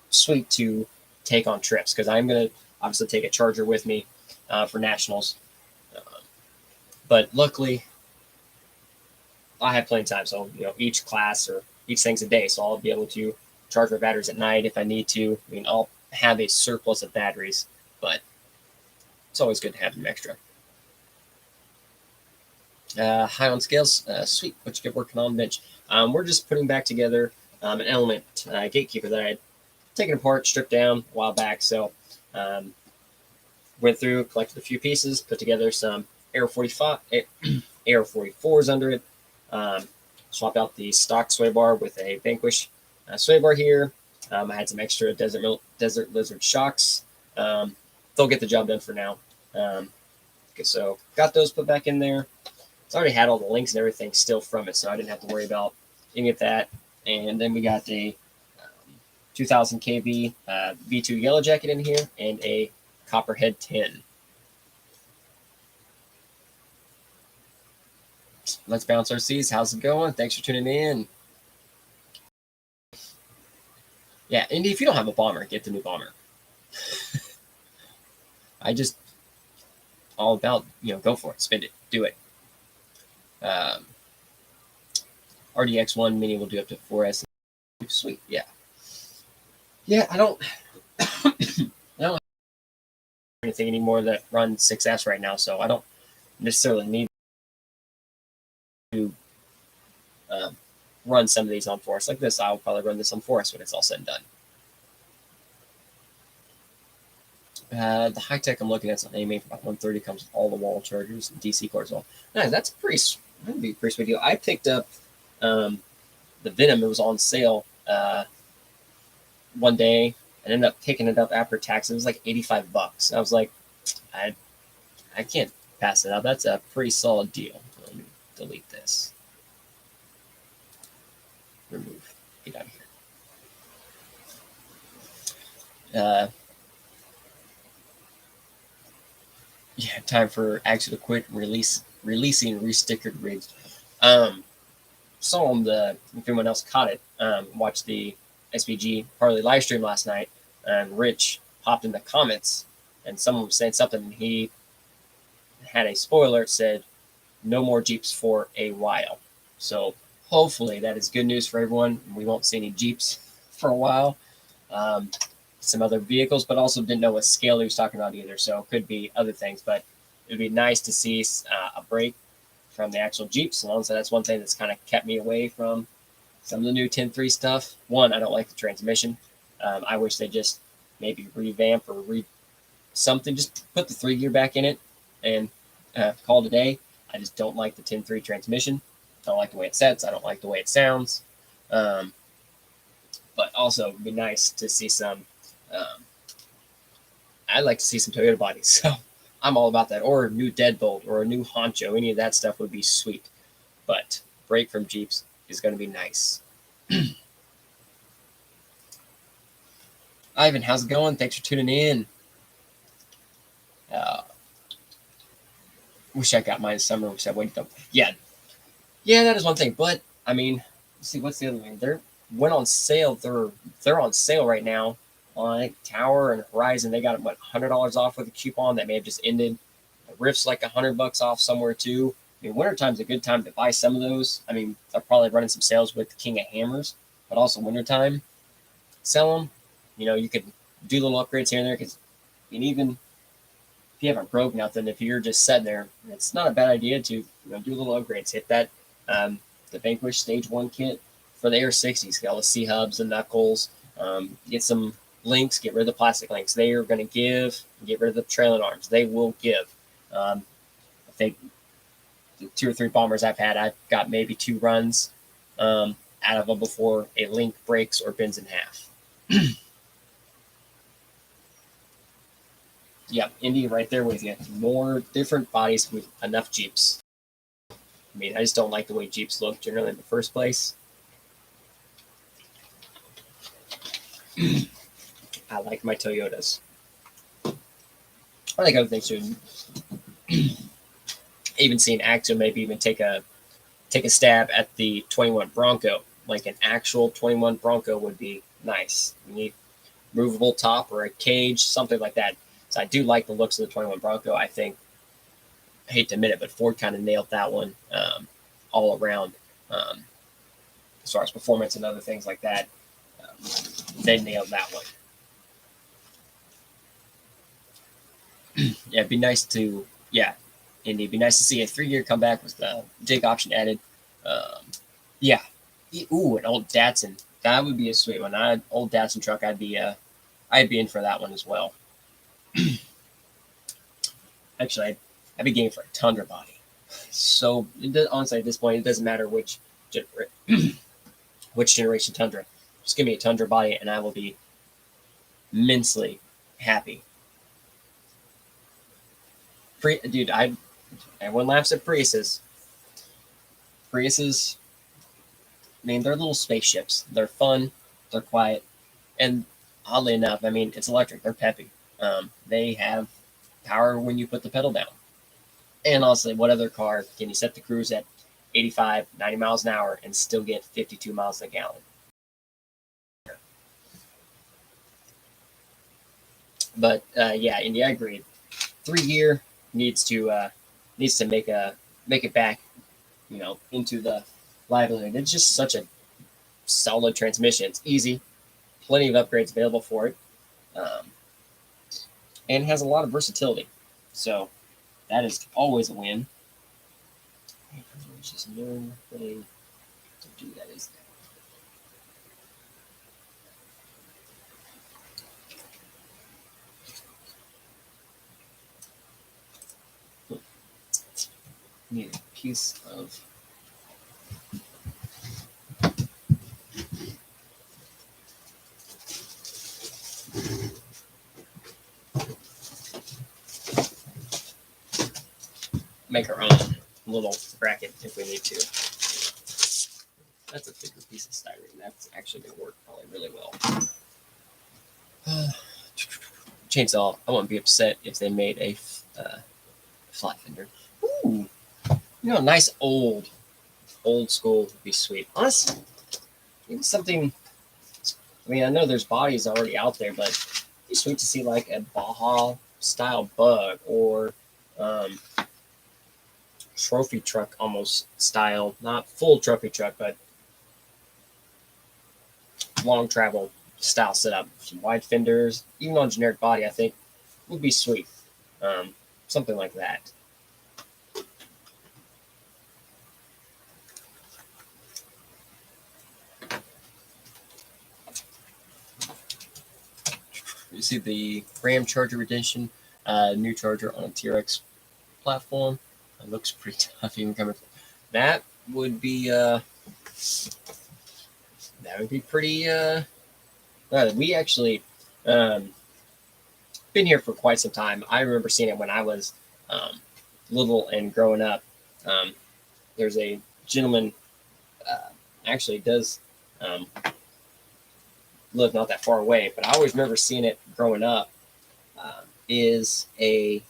sweet to take on trips because I'm going to obviously take a charger with me for nationals. But luckily, I have plenty of time. So, each class or each thing's a day. So I'll be able to charge my batteries at night if I need to. I mean, I'll have a surplus of batteries, but it's always good to have them extra. High on scales, sweet. What you get working on bench? We're just putting back together an element gatekeeper that I had taken apart, stripped down a while back. So went through, collected a few pieces, put together some Air 45, Air 44s under it. Swapped out the stock sway bar with a Vanquish sway bar here. I had some extra Desert Lizard shocks. They'll get the job done for now. Okay, so got those put back in there. It's already had all the links and everything still from it, so I didn't have to worry about any of that. And then we got a 2000 kV V2 Yellow Jacket in here and a Copperhead 10. Let's bounce our C's. How's it going? Thanks for tuning in. Yeah, Indy, if you don't have a bomber, get the new bomber. I just all about, go for it, spend it, do it. RDX1 Mini will do up to 4S. Sweet, yeah. Yeah, I don't have anything anymore that runs 6S right now, so I don't necessarily need to run some of these on 4S. Like this, I'll probably run this on 4S when it's all said and done. The high tech I'm looking at is an AMA for about 130. Comes with all the wall chargers and DC cords. All nice. That'd be a pretty sweet deal. I picked up the Venom. It was on sale one day and ended up picking it up after tax. It was like $85. I was like, I can't pass it up. That's a pretty solid deal. Let me delete this. Remove. Get out of here. Yeah, time for Axel to quit releasing restickered rigs. Saw him if anyone else caught it, watched the SVG Harley live stream last night, and Rich popped in the comments, and someone was saying something, and he had a spoiler that said, no more Jeeps for a while. So hopefully that is good news for everyone. We won't see any Jeeps for a while. Some other vehicles, but also didn't know what scale he was talking about either. So it could be other things, but it would be nice to see a break from the actual Jeeps. And so that's one thing that's kind of kept me away from some of the new 10.3 stuff. One, I don't like the transmission. I wish they just maybe revamp or something. Just put the 3-gear back in it and call it a day. I just don't like the 10.3 transmission. I don't like the way it sets. I don't like the way it sounds. But also, it would be nice to see some. I'd like to see some Toyota bodies, so I'm all about that. Or a new Deadbolt or a new Honcho. Any of that stuff would be sweet. But break from Jeeps is going to be nice. Ivan, how's it going? Thanks for tuning in. Wish I got mine in summer. Wish I waited up. Yeah, that is one thing. But I mean, let's see, what's the other thing? They're on sale. They're on sale right now on Tower and Horizon. They got $100 off with a coupon that may have just ended. Rift's like $100 off somewhere too. I mean, wintertime's a good time to buy some of those. I mean, they're probably running some sales with the King of Hammers, but also wintertime, sell them. You could do little upgrades here and there because, even if you haven't broke nothing, if you're just sitting there, it's not a bad idea to do little upgrades. Hit that the Vanquish Stage 1 kit for the Air 60s. Get all the C-hubs and knuckles. Get some links. Get rid of the plastic links. They are going to give. Get rid of the trailing arms. They will give. I think the 2 or 3 bombers I've had, I've got maybe 2 runs out of them before a link breaks or bends in half. Yep, Indy right there with you. More different bodies with enough Jeeps. I mean, I just don't like the way Jeeps look generally in the first place. I like my Toyotas. I like other things too. Even seeing Axo maybe even take a stab at the 21 Bronco. Like an actual 21 Bronco would be nice. You need movable top or a cage, something like that. So I do like the looks of the 21 Bronco. I think, I hate to admit it, but Ford kind of nailed that one all around as far as performance and other things like that. They nailed that one. Yeah, it'd be nice to, and it'd be nice to see a 3-year comeback with the dig option added. Yeah. Ooh, an old Datsun. That would be a sweet one. Old Datsun truck. I'd be in for that one as well. Actually, I'd be game for a Tundra body. So honestly, at this point, it doesn't matter which generation Tundra. Just give me a Tundra body, and I will be immensely happy. Dude, everyone laughs at Priuses. Priuses, I mean, they're little spaceships. They're fun, they're quiet, and oddly enough, I mean, it's electric. They're peppy. They have power when you put the pedal down. And honestly, what other car can you set the cruise at 85, 90 miles an hour and still get 52 miles a gallon? But yeah, Indy, I agree. 3-year needs to make it back, into the livelihood. It's just such a solid transmission. It's easy, plenty of upgrades available for it, and has a lot of versatility. So that is always a win. There's just no way to do that, is there? Need a piece of make our own little bracket if we need to. That's a bigger piece of styrene. That's actually going to work probably really well. Chainsaw, I wouldn't be upset if they made a flat fender. Ooh, nice old school would be sweet. Honestly, maybe something. I mean, I know there's bodies already out there, but it'd be sweet to see like a Baja style bug or trophy truck almost style, not full trophy truck, but long travel style setup. Some wide fenders, even on generic body, I think would be sweet. Something like that. You see the Ram Charger Edition, new charger on a TRX platform. It looks pretty tough even coming. That would be pretty. We actually been here for quite some time. I remember seeing it when I was little and growing up. There's a gentleman actually does live not that far away, but I always remember seeing it growing up. Is a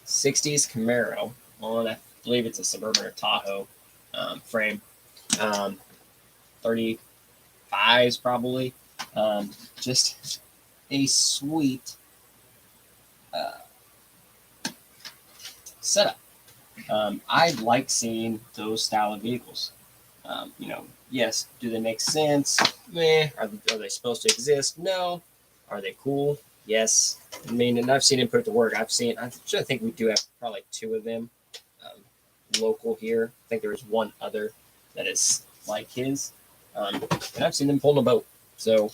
60s Camaro on, I believe it's a Suburban or Tahoe frame. 35s probably. Just a sweet setup. I like seeing those style of vehicles. Yes, do they make sense? Meh. Are they supposed to exist? No. Are they cool? Yes. I mean, and I've seen him put it to work. I think we do have probably 2 of them local here. I think there's one other that is like his. And I've seen them pull a boat. So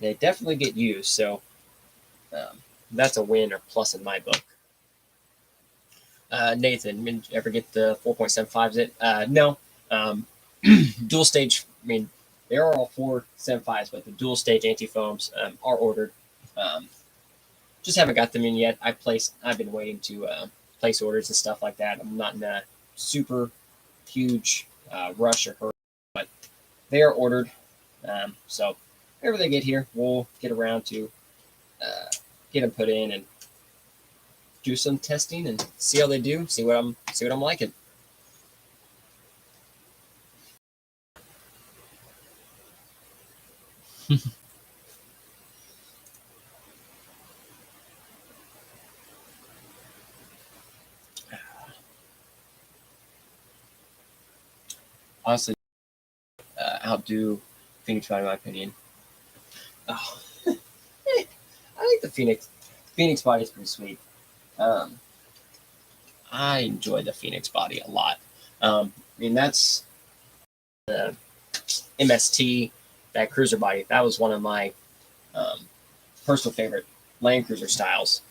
they definitely get used. So that's a win or plus in my book. Nathan, did you ever get the 4.75s? No. Dual stage, I mean, they are all 4.75s, but the dual stage anti-foams are ordered. Just haven't got them in yet. I've been waiting to place orders and stuff like that. I'm not in a super huge rush or hurry, but they are ordered. So whenever they get here, we'll get around to get them put in and do some testing and see how they do. See what I'm liking. Honestly, outdo Phoenix body in my opinion. Oh, I think the Phoenix body is pretty sweet. Um, I enjoy the Phoenix body a lot. I mean, that's the MST, that cruiser body. That was one of my um, personal favorite Land Cruiser styles.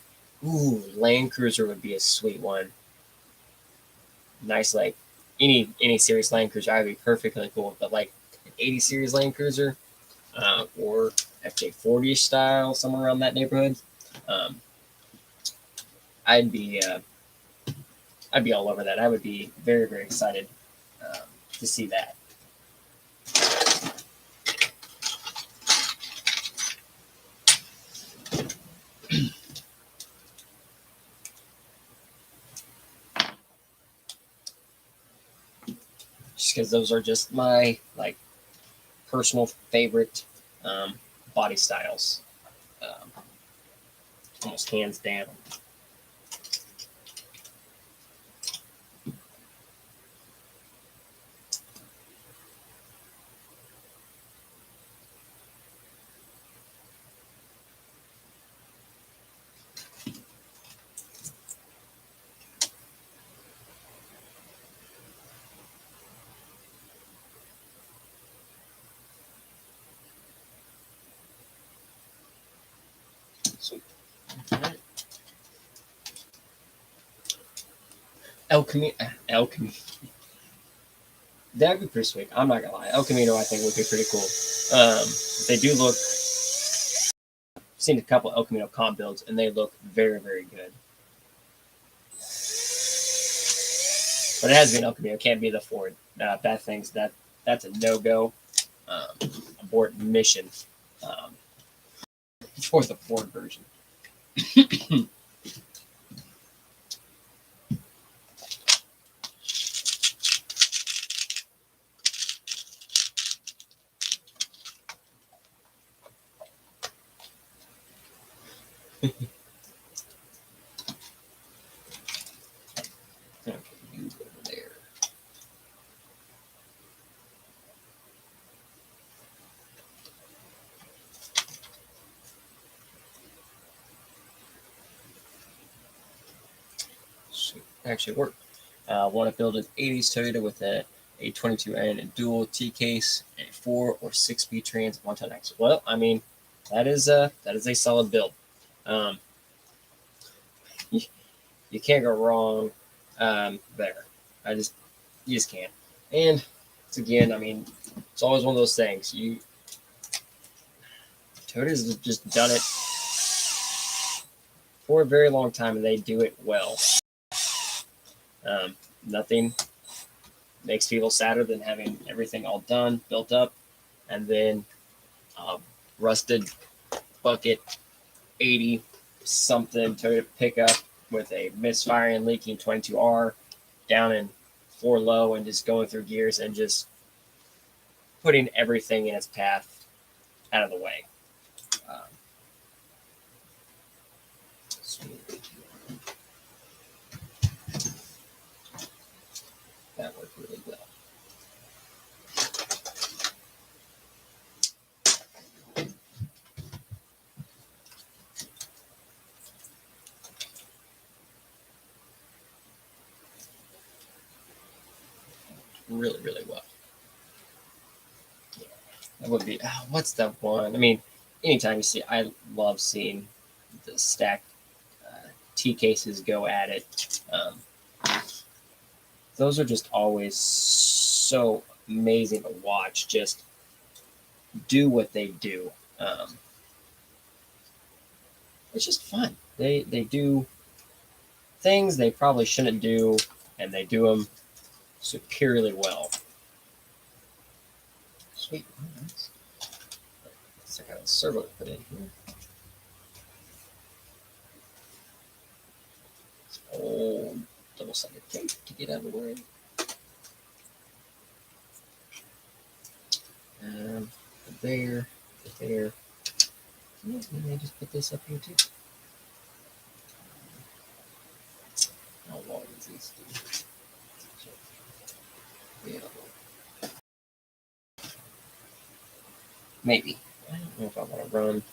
Ooh, Land Cruiser would be a sweet one. Nice, like any series Land Cruiser, I'd be perfectly cool. But like an 80 series Land Cruiser, or FJ40 style, somewhere around that neighborhood, um, I'd be I'd be all over that. I would be very very excited to see that. Just because those are just my like personal favorite um, body styles, um, almost hands down. Sweet. Alright. El Camino. That'd be pretty sweet. I'm not gonna lie. El Camino, I think, would be pretty cool. They do look. I've seen a couple El Camino comp builds, and they look very, very good. But it has to be an El Camino. It can't be the Ford. That thing's that's a no go. Abort mission um, for the Ford version. Okay, you go over there. Sweet. Actually worked. Want to build an 80s Toyota with a 22N and dual T case and a 4 or 6 speed trans 1-ton axle. Well, I mean, that is a solid build. Um, you, you can't go wrong there. You just can't. And it's again, I mean, it's always one of those things. Toyota's just done it for a very long time, and they do it well. Nothing makes people sadder than having everything all done, built up, and then rusted bucket 80 something Toyota pickup with a misfiring, leaking 22R down in 4 low and just going through gears and just putting everything in its path out of the way. Um, that worked really well. Really, really well. Yeah, that would be. What's that one? I mean, anytime you see, I love seeing the stacked T cases go at it. Those are just always so amazing to watch. Just do what they do. Um, it's just fun. They do things they probably shouldn't do, and they do them superiorly well. Sweet. Nice. Let's check out the servo to put in here. It's old double-sided tape to get out of the way. There, there. Maybe I just put this up here too. How long is these? Yeah. Maybe. I don't know if I want to run.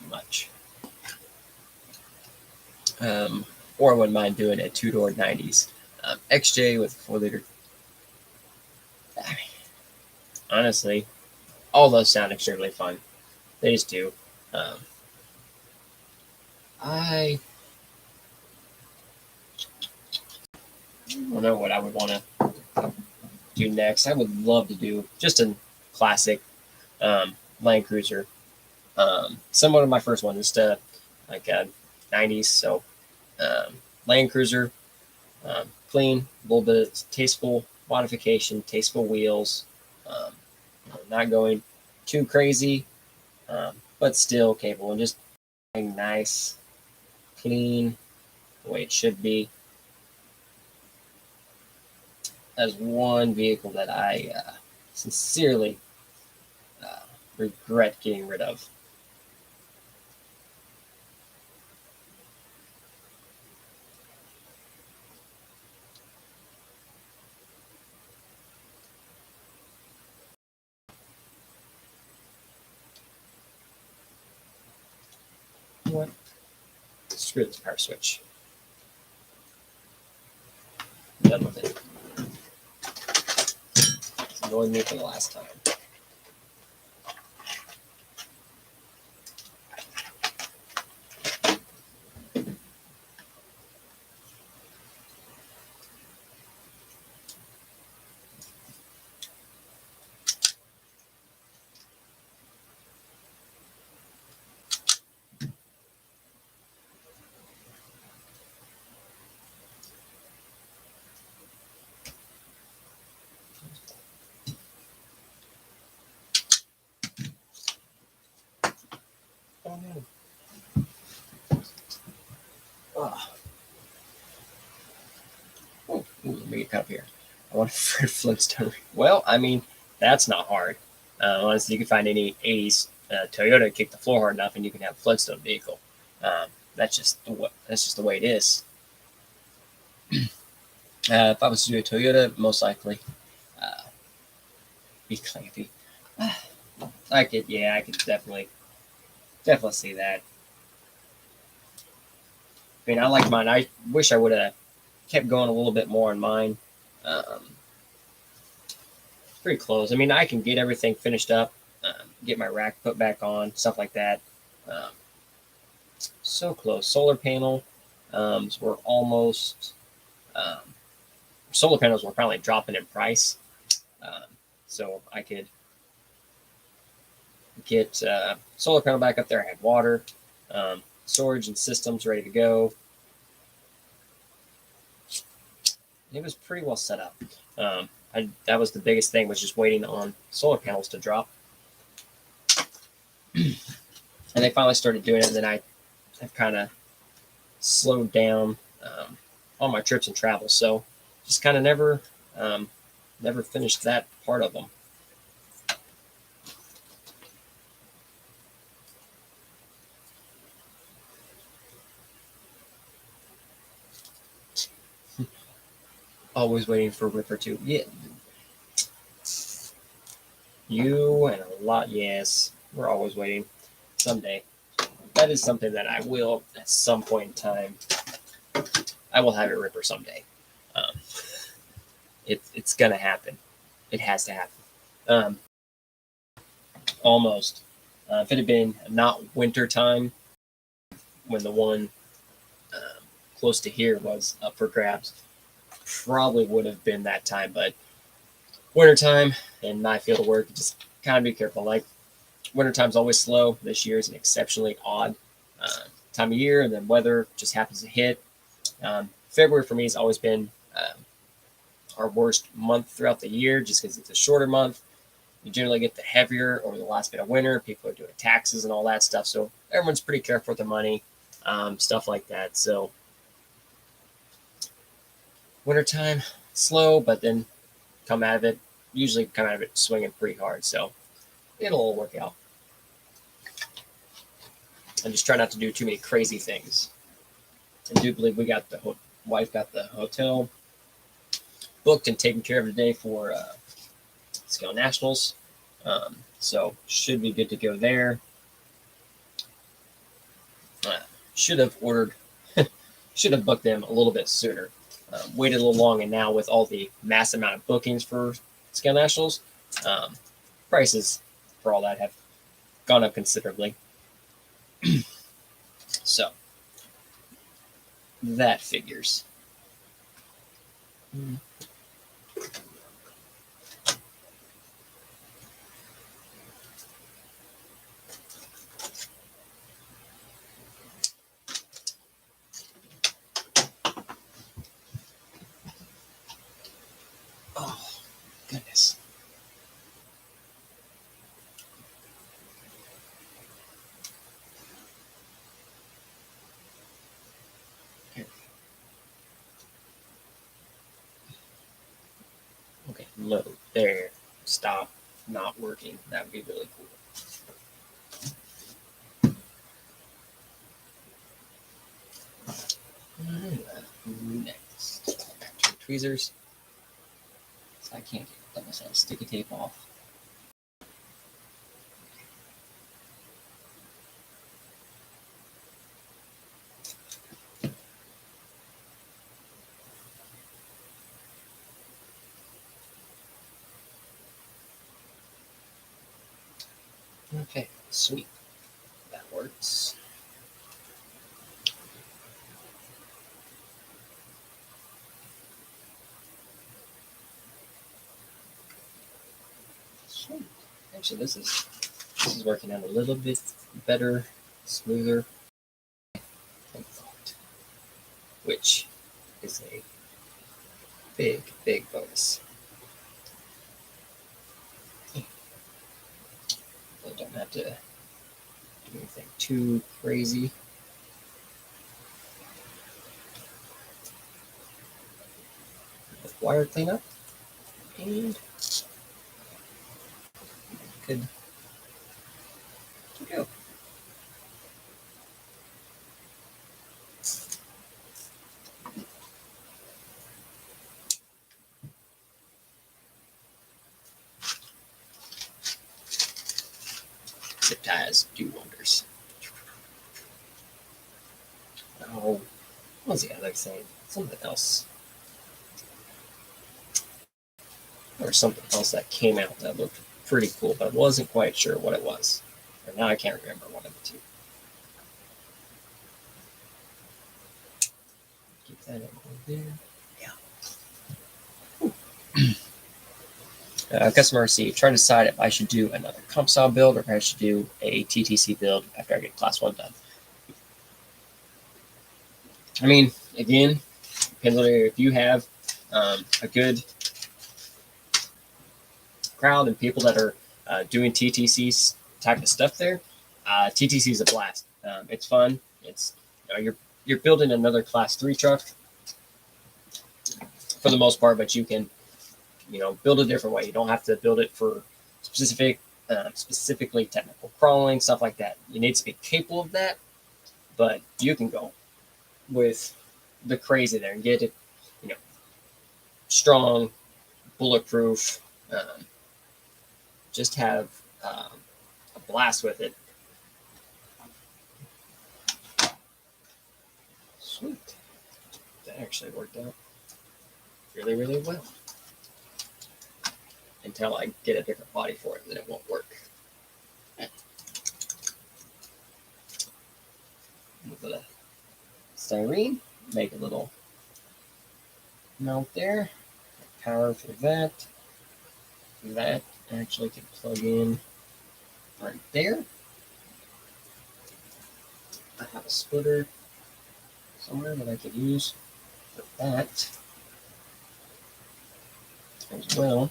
that much. Or I wouldn't mind doing a two-door 90s. XJ with 4-liter. I mean, honestly, all those sound extremely fun. They just do. I don't know what I would want to do next. I would love to do just a classic Land Cruiser, similar to my first one, just like a 90s. So Land Cruiser, clean, a little bit of tasteful modification, tasteful wheels, not going too crazy, but still capable and just nice, clean, the way it should be. As one vehicle that I sincerely regret getting rid of. What? Screw this power switch. I'm done with it. It's annoying me for the last time. Oh no. Oh. Oh, let me get a cup here. I want a Fred Flintstone. Well, I mean, that's not hard. Honestly, you can find any 80s Toyota, kick the floor hard enough, and you can have a Flintstone vehicle. That's just the way it is. If I was to do a Toyota, most likely be clampy. I could definitely see that. I mean, I like mine. I wish I would have kept going a little bit more on mine. Pretty close. I mean, I can get everything finished up, get my rack put back on, stuff like that. So close. Solar panel. So we're almost. Solar panels were probably dropping in price, so I could get solar panel back up there. I had water, storage, and systems ready to go. It was pretty well set up. That was the biggest thing, was just waiting on solar panels to drop. And they finally started doing it, and then I've kind of slowed down on my trips and travels. So just kind of never finished that part of them. Always waiting for Ripper 2. Yeah. You and a lot, yes. We're always waiting. Someday. That is something that I will, at some point in time, I will have a Ripper someday. It's going to happen. It has to happen. Almost. If it had been not winter time, when the one close to here was up for grabs, probably would have been that time. But wintertime and my field of work, just kind of be careful. Like, wintertime's always slow. This year is an exceptionally odd time of year, and then weather just happens to hit. February for me has always been our worst month throughout the year, just because it's a shorter month. You generally get the heavier over the last bit of winter. People are doing taxes and all that stuff, so everyone's pretty careful with their money, stuff like that. So wintertime, slow, but then come out of it swinging pretty hard. So it'll all work out. And just try not to do too many crazy things. I do believe wife got the hotel booked and taken care of today for Scale Nationals. So should be good to go there. should have ordered, should have booked them a little bit sooner. Waited a little long, and now with all the mass amount of bookings for Scale Nationals, prices for all that have gone up considerably. So that figures. Oh, goodness. Okay, load. There. Stop. Not working. That would be really cool. Next. Back to the tweezers. So I can't get myself sticky tape off. Okay, sweet. That works. Sweet. Actually, this is working out a little bit better, smoother than thought, which is a big, big bonus. I don't have to do anything too crazy. Wire cleanup, and good to go. Zip ties do wonders. Oh, what was the other thing? Something else. Or something else that came out that looked pretty cool, but I wasn't quite sure what it was. Or now I can't remember one of the two. Keep that over there. Yeah. Customer received. Trying to decide if I should do another comp style build or if I should do a TTC build after I get class 1 done. I mean, again, depends on if you have a good crowd and people that are doing TTC type of stuff there. TTC is a blast. It's fun. It's you're building another class 3 truck for the most part, but you can build a different way. You don't have to build it for specifically technical crawling, stuff like that. You need to be capable of that, but you can go with the crazy there and get it, strong, bulletproof. Just have a blast with it. Sweet. That actually worked out really, really well. Until I get a different body for it, then it won't work. With a styrene, make a little mount there. Power for that. That actually can plug in right there. I have a splitter somewhere that I could use for that as well.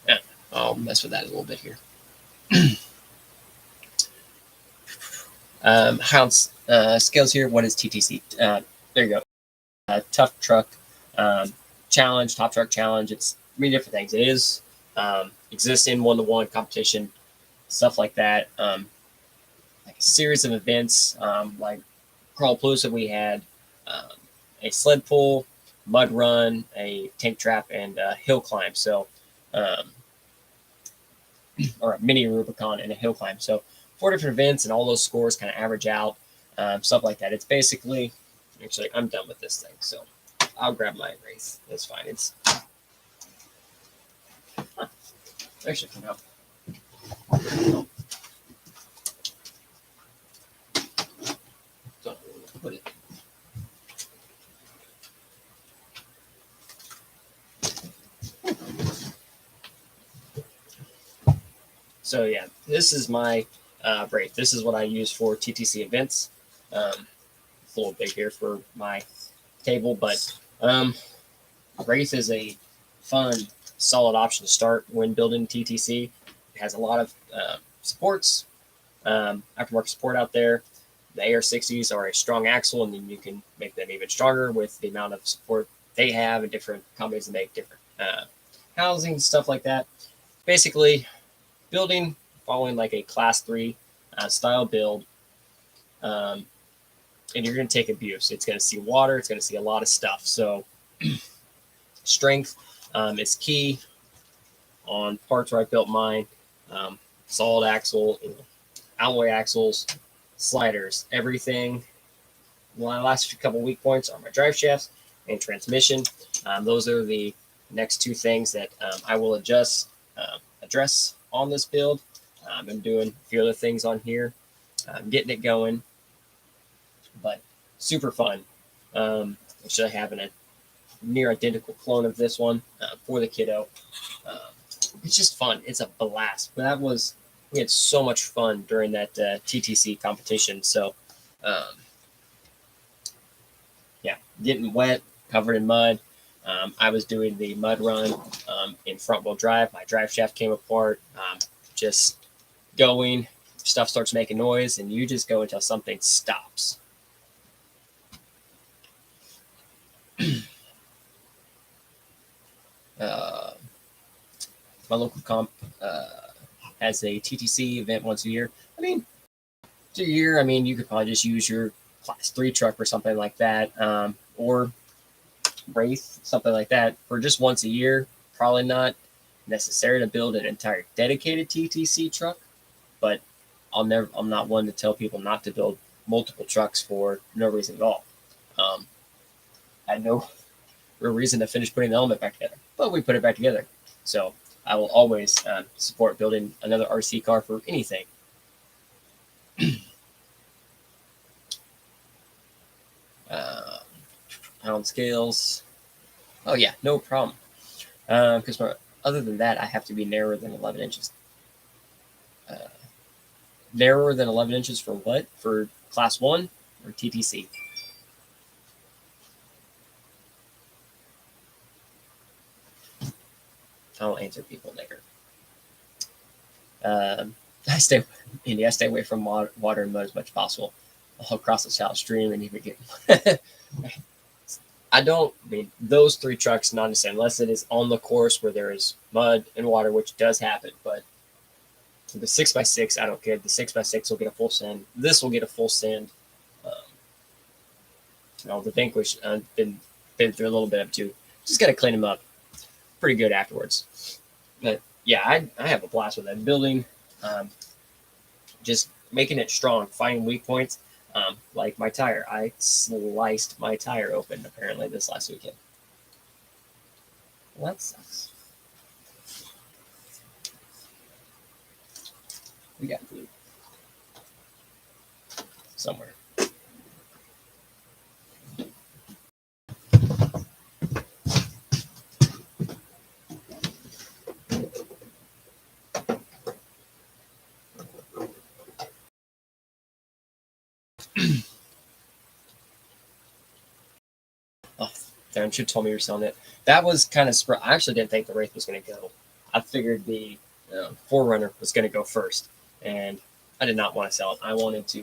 Yeah, I'll mess with that a little bit here. Hounds scales here. What is TTC? There you go. Tough truck challenge, top truck challenge. It's many different things. It is exists in 1-to-1 competition, stuff like that. Like a series of events, like Crawl Plus that we had, a sled pull, mud run, a tank trap, and a hill climb. So, or a mini Rubicon and a hill climb. So 4 different events, and all those scores kind of average out, stuff like that. It's basically, actually, I'm done with this thing, so I'll grab my Wraith. That's fine. It's actually come out. So put it. So yeah, this is my Wraith. This is what I use for TTC events. It's a little big here for my table, but Wraith is a fun, solid option to start when building TTC. It has a lot of supports, aftermarket support out there. The AR60s are a strong axle, and then you can make them even stronger with the amount of support they have and different companies that make different housing, stuff like that. Basically, building following like a class 3 style build, and you're going to take abuse. It's going to see water. It's going to see a lot of stuff. So strength is key on parts where I built mine. Solid axle, alloy axles, sliders, everything. My last couple weak points are my drive shafts and transmission. Those are the next 2 things that I will address on this build. I'm doing a few other things on here. I'm getting it going, but super fun. Actually, having a near identical clone of this one for the kiddo. It's just fun. It's a blast. We had so much fun during that TTC competition. So, yeah, getting wet, covered in mud. I was doing the mud run in front wheel drive. My drive shaft came apart. Just going, stuff starts making noise, and you just go until something stops. My local comp has a TTC event once a year. I mean, a year, you could probably just use your class 3 truck or something like that, or Wraith, something like that, for just once a year. Probably not necessary to build an entire dedicated TTC truck, but I'm not one to tell people not to build multiple trucks for no reason at all. I had no real reason to finish putting the element back together, but we put it back together. So I will always support building another RC car for anything. Pound scales. Oh yeah, no problem. Because other than that, I have to be narrower than 11 inches. Narrower than 11 inches for what? For class 1 or TTC? I don't answer people later. I stay away from water and mud as much as possible. I'll cross the South Stream and even get. Those 3 trucks, not necessarily, unless it is on the course where there is mud and water, which does happen. But the 6x6, I don't care. The 6x6 will get a full send. This will get a full send. The Vanquish, I've been through a little bit of too. Just got to clean them up. Pretty good afterwards. But yeah, I have a blast with that building. Just making it strong, finding weak points. Like my tire, I sliced my tire open apparently this last weekend. Well, that sucks. We got food somewhere. Oh, Darren should told me you're selling it. That was kind of I actually didn't think the Wraith was going to go. I figured the Forerunner was going to go first, and I did not want to sell it. I wanted to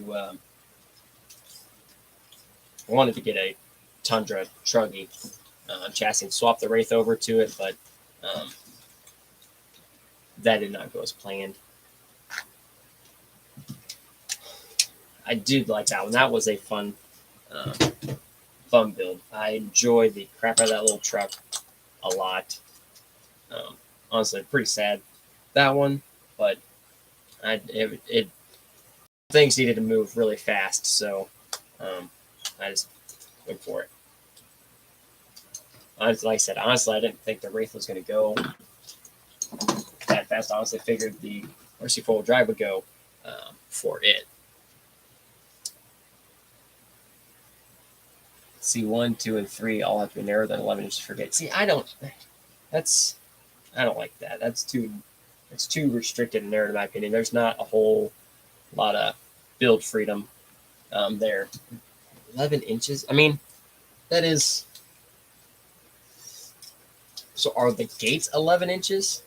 get a Tundra Truggy chassis and swap the Wraith over to it, but that did not go as planned. I did like that one. That was a fun fun build. I enjoy the crap out of that little truck a lot. Honestly, pretty sad that one, but things needed to move really fast, so I just went for it. Like I said, honestly, I didn't think the Wraith was going to go that fast. I honestly figured the RC four-wheel drive would go for it. See, 1, 2, and 3 all have to be narrower than 11 inches for gate. See, I don't like that. It's too restricted and narrow in my opinion. There's not a whole lot of build freedom there. 11 inches. I mean, that is. So are the gates 11 inches?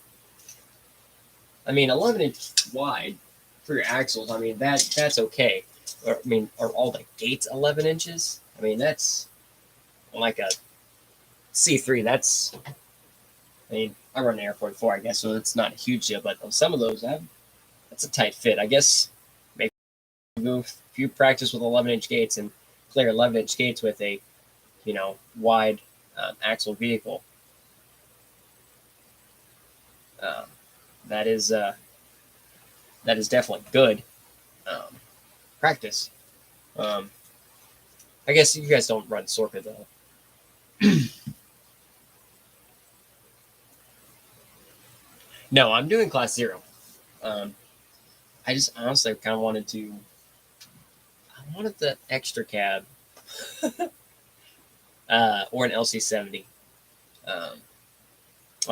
I mean, 11 inches wide for your axles. I mean, that's okay. I mean, are all the gates 11 inches? I mean, that's like a C3. I mean, I run an Airport 4, I guess, so it's not a huge deal. But some of those, that's a tight fit. I guess maybe if you practice with 11-inch gates and clear 11-inch gates with a, wide axle vehicle, that is definitely good practice. I guess you guys don't run Sorka though. No, I'm doing Class 0. I just honestly kind of wanted the extra cab or an LC70. I'm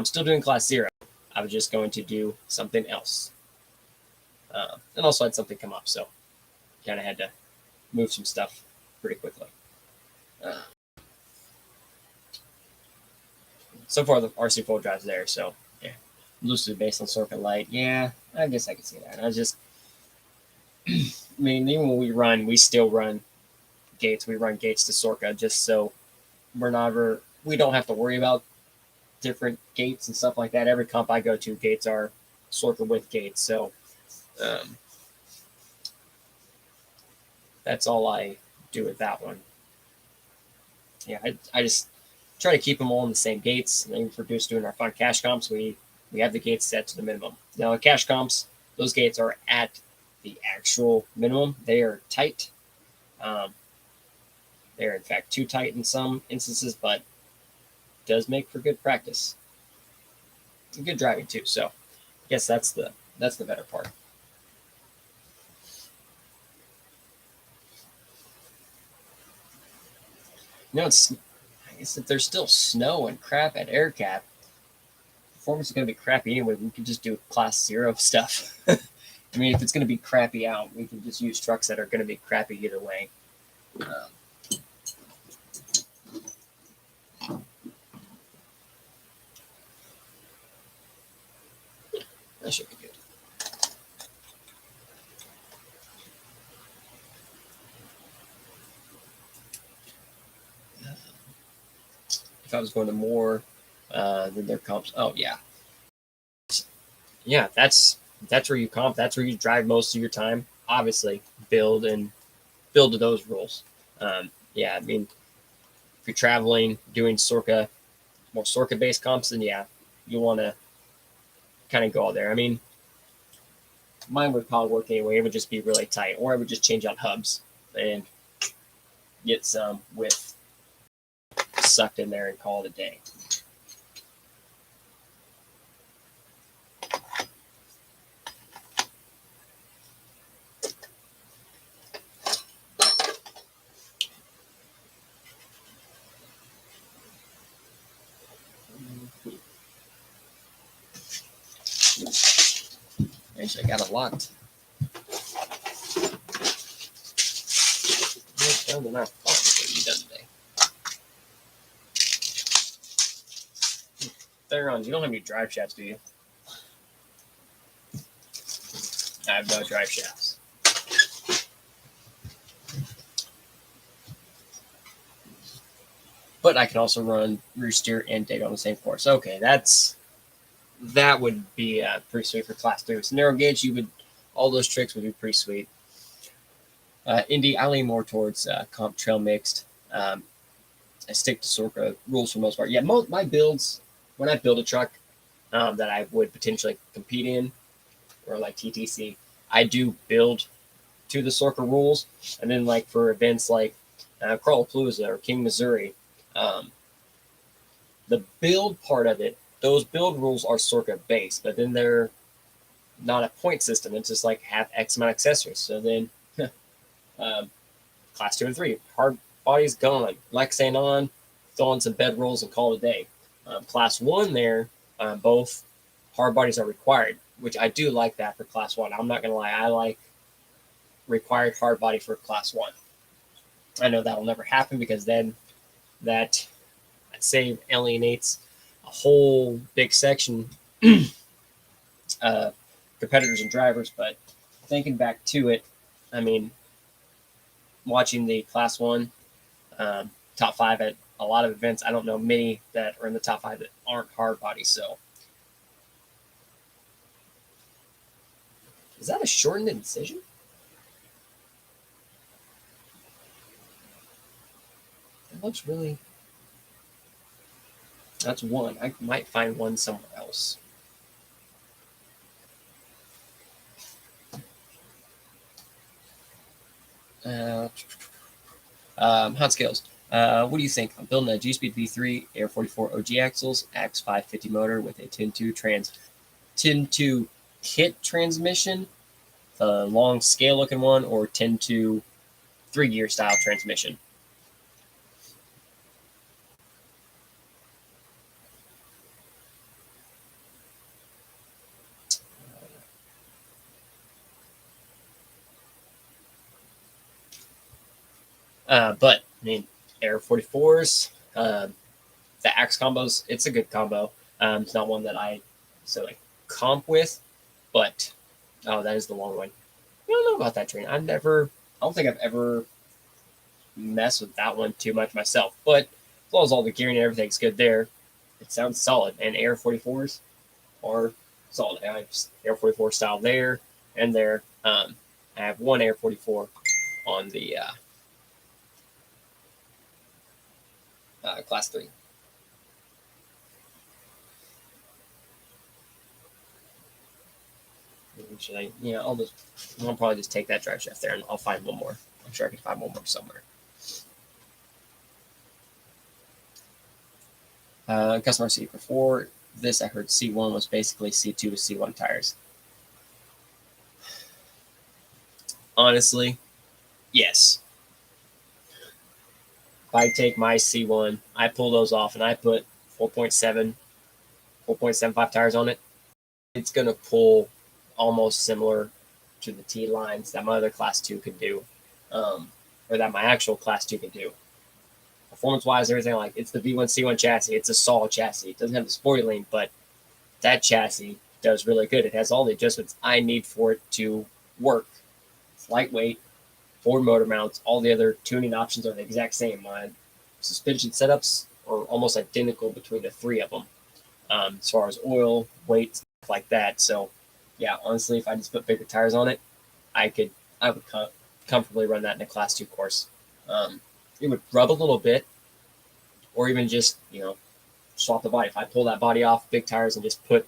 still doing Class 0. I was just going to do something else. And also had something come up, so kind of had to move some stuff pretty quickly. So far, the RC four drive's there, so yeah. Loosely based on Circuit Light, yeah, I guess I could see that. I mean, even when we still run gates. We run gates to Sorka just so we don't have to worry about different gates and stuff like that. Every comp I go to, gates are Sorka with gates, so that's all I do with that one. Yeah, I just try to keep them all in the same gates. And then for just doing our fun cash comps, we have the gates set to the minimum. Now, the cash comps, those gates are at the actual minimum. They are tight. They are, in fact, too tight in some instances, but does make for good practice. And good driving, too. So I guess that's the better part. I guess if there's still snow and crap at AirCap, performance is going to be crappy anyway. We can just do Class 0 stuff. I mean, if it's going to be crappy out, we can just use trucks that are going to be crappy either way. That should be good. If I was going to more than their comps, oh yeah, that's where you comp. That's where you drive most of your time. Obviously, build to those rules. Yeah, I mean, if you're traveling, doing more Sorka-based comps, then yeah, you want to kind of go all there. I mean, mine would probably work anyway. It would just be really tight, or I would just change out hubs and get some with sucked in there and call it a day. Actually, I got it locked. What you done today? Theron, you don't have any drive shafts, do you? I have no drive shafts. But I can also run rear steer and data on the same course. Okay, that would be pretty sweet for Class 3. With narrow gauge, all those tricks would be pretty sweet. Indy, I lean more towards comp trail mixed. I stick to Sorka rules for the most part. Yeah, my builds, when I build a truck that I would potentially compete in, or like TTC, I do build to the Sorka rules. And then like for events like Crawlapalooza or King Missouri, um, the build part of it, those build rules are Sorka based, but then they're not a point system. It's just like have X amount of accessories. So then um, class 2 and 3, hard body's gone. Lexan on, throw on some bed rolls and call it a day. Class 1 there, both hard bodies are required, which I do like that for class 1. I'm not going to lie, I like required hard body for class 1. I know that'll never happen because then that, I'd say, alienates a whole big section competitors and drivers. But thinking back to it, I mean, watching the class 1 top 5 at a lot of events, I don't know many that are in the top 5 that aren't hard body. So is that a shortened incision? It looks really. That's one. I might find one somewhere else. Hot scales. What do you think? I'm building a G-Speed V3 Air 44 OG axles, Axe 550 motor with a 10-2 kit transmission, the long scale looking one, or 10-2 3-gear style transmission. But I mean, Air 44s, the Axe combos, it's a good combo. It's not one that I like comp with, but that is the long one. I don't know about that train. I don't think I've ever messed with that one too much myself. But as long as all the gearing and everything's good there, it sounds solid. And Air 44s are solid. I have Air 44 style there and there. I have one Air 44 on the class 3. Should I? Yeah, I'll probably just take that drive shaft there, and I'll find one more. I'm sure I can find one more somewhere. Customer C. Before this, I heard C1 was basically C2 with C1 tires. Honestly, yes. If I take my C1, I pull those off, and I put 4.75 tires on it, it's going to pull almost similar to the T lines that my other class 2 could do, or that my actual class 2 could do. Performance-wise, everything, like, it's the V1 C1 chassis. It's a solid chassis. It doesn't have the sporty lane, but that chassis does really good. It has all the adjustments I need for it to work. It's lightweight, forward motor mounts, all the other tuning options are the exact same. My suspension setups are almost identical between the 3 of them, as far as oil, weight, stuff like that. So, yeah, honestly, if I just put bigger tires on it, I would comfortably run that in a class 2 course. It would rub a little bit, or even just swap the body. If I pull that body off, big tires, and just put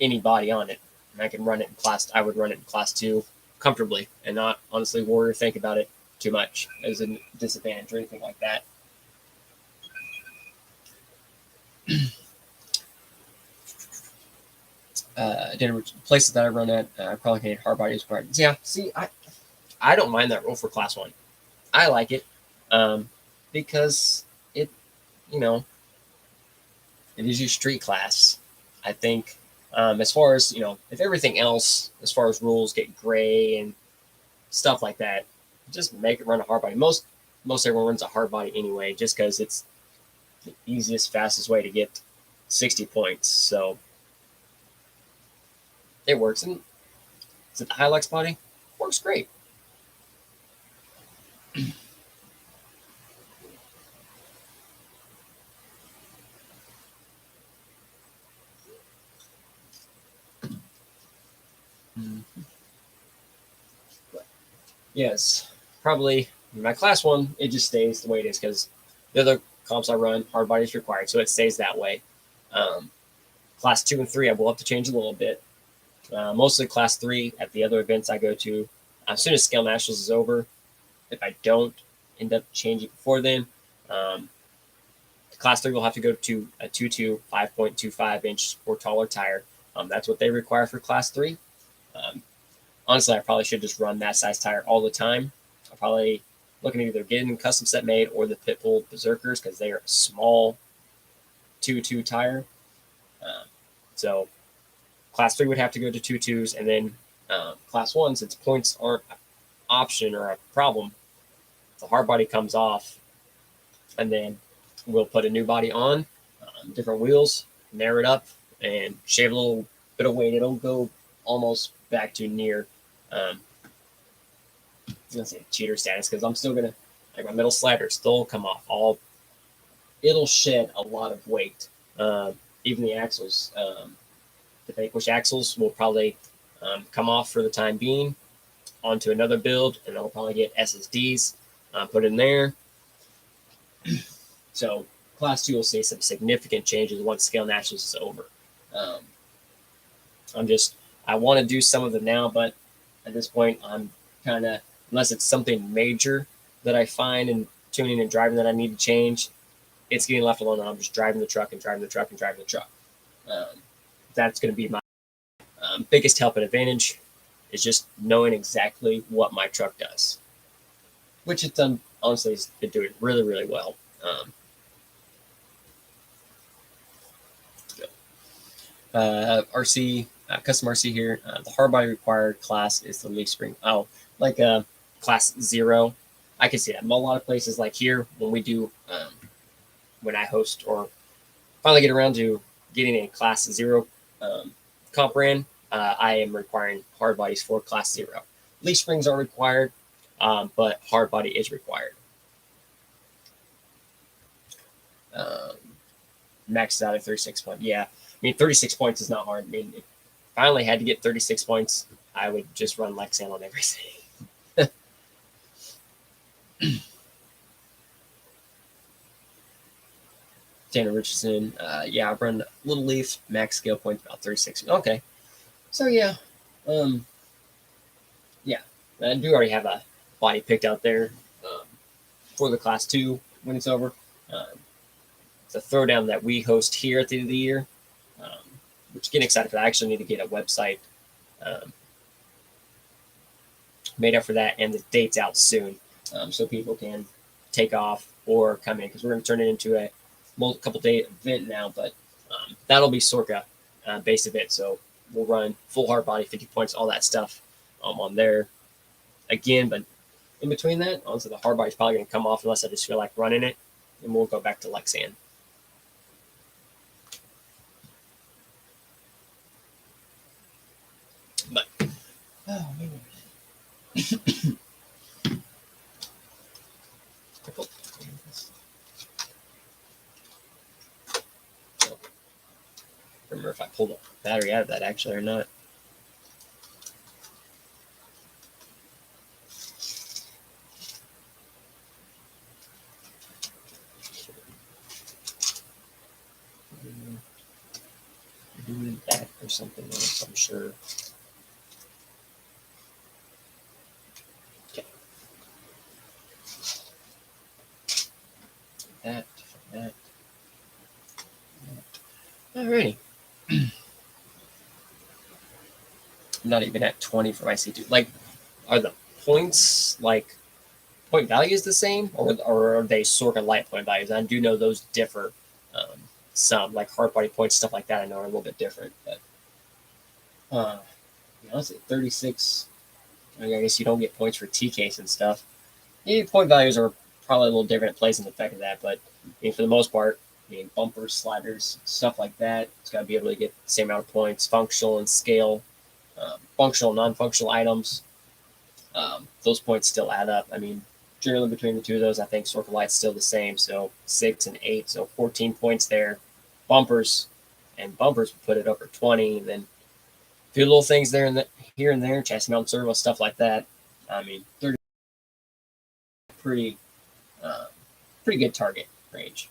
any body on it, and I can run it in class. I would run it in class 2 comfortably, and not honestly worry or think about it too much as a disadvantage or anything like that. Places that I run at, I probably need hard bodies. Yeah, see, I don't mind that rule for class 1. I like it because it is your street class. I think as far as if everything else as far as rules get gray and stuff like that, just make it run a hard body. Most everyone runs a hard body anyway, just because it's the easiest, fastest way to get 60 points. So it works. And is it the Hilux body? Works great. Yes, probably my class 1, it just stays the way it is because the other comps I run, hard body is required, so it stays that way. Class 2 and 3, I will have to change a little bit. Mostly class 3 at the other events I go to. As soon as Scale Nationals is over, if I don't end up changing before then, class 3 will have to go to a 2.2 5.25 inch or taller tire. That's what they require for class 3. Honestly, I probably should just run that size tire all the time. I'm probably looking at either getting a custom set made or the Pitbull Berserkers because they are a small 2.2 tire. So class 3 would have to go to 2.2s, and then class 1, since points aren't an option or a problem, the hard body comes off, and then we'll put a new body on, different wheels, narrow it up, and shave a little bit of weight. It'll go almost back to near, I'm gonna say cheater status, because I'm still gonna, like, my middle slider still come off. It'll shed a lot of weight. Even the axles, the vanquish axles will probably come off for the time being onto another build, and I'll probably get SSDs put in there. So class 2 will see some significant changes once Scale Nationals is over. I want to do some of them now, but at this point, I'm kind of, unless it's something major that I find in tuning and driving that I need to change, it's getting left alone. And I'm just driving the truck and driving the truck and driving the truck. That's going to be my biggest help and advantage, is just knowing exactly what my truck does, which it's done, honestly, it's been doing really, really well. RC, custom RC here. The hard body required class is the leaf spring. Oh, like class 0. I can see that. A lot of places, like here, when we do, when I host or finally get around to getting a class 0 comp ran, I am requiring hard bodies for class 0. Leaf springs are required, but hard body is required. Maxed out at 36 points. Yeah, I mean, 36 points is not hard. I mean, if I only had to get 36 points, I would just run Lexan on everything. Tanner Richardson, yeah, I run Little Leaf, max scale points about 36. Okay, so yeah, yeah, I do already have a body picked out there for the class 2 when it's over. The throwdown that we host here at the end of the year, which getting excited for that. I actually need to get a website made up for that, and the date's out soon, so people can take off or come in, because we're going to turn it into a couple day event now, but that'll be Sorka based event, so we'll run full hard body, 50 points, all that stuff on there again. But in between that, honestly, the hard body's probably going to come off unless I just feel like running it, and we'll go back to Lexan. But oh man. Remember if I pulled the battery out of that actually or not. Doing that or something else, I'm sure. Okay. That. Alrighty. I'm not even at 20 for my C2. Like, are the points, like, point values the same, or are they sort of light point values? I do know those differ some, like hard body points, stuff like that. I know are a little bit different, but honestly, 36. I guess you don't get points for TKs and stuff. Yeah, point values are probably a little different, plays in the effect of that, but I mean, for the most part, I mean, bumpers, sliders, stuff like that, it's got to be able to get the same amount of points. Functional and scale, functional, non-functional items, those points still add up. I mean, generally between the two of those, I think Circle Light's still the same. So 6 and 8, so 14 points there. Bumpers would put it over 20. And then a few little things there and here and there, chassis mount servo, stuff like that. I mean, 30, pretty good target range.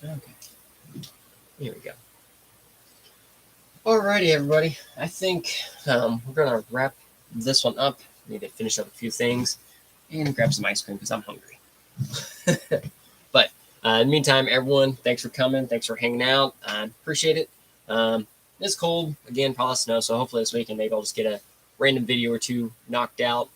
Okay. Here we go. Alrighty, everybody. I think we're gonna wrap this one up. Need to finish up a few things and grab some ice cream because I'm hungry. But in the meantime, everyone, thanks for coming. Thanks for hanging out. I appreciate it. It's cold again, probably snow. So hopefully this weekend maybe I'll just get a random video or two knocked out.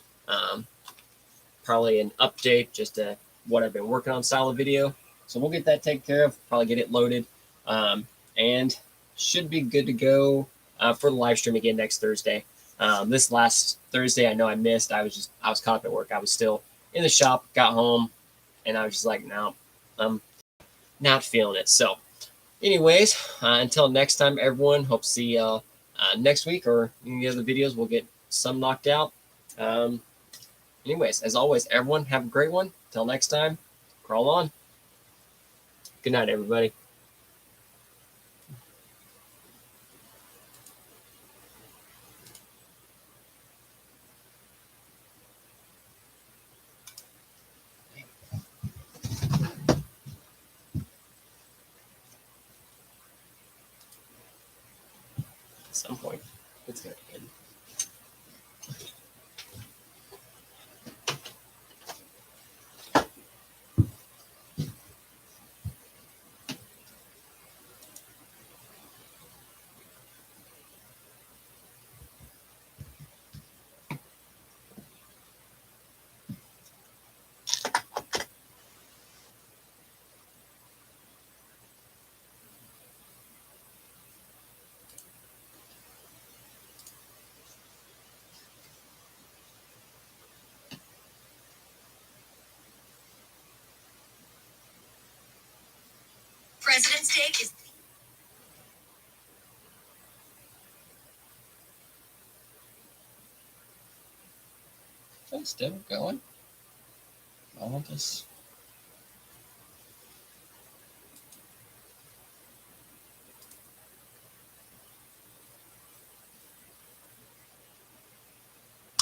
Probably an update, just what I've been working on style of video. So we'll get that taken care of. Probably get it loaded, and should be good to go for the live stream again next Thursday. This last Thursday, I know I missed. I was caught up at work. I was still in the shop. Got home, and I was just like, no, I'm not feeling it. So, anyways, until next time, everyone. Hope to see you next week or any other videos. We'll get some knocked out. Anyways, as always, everyone have a great one. Till next time, crawl on. Good night, everybody. At some point, it's gonna end. President's Day is. Is that still going? I want this.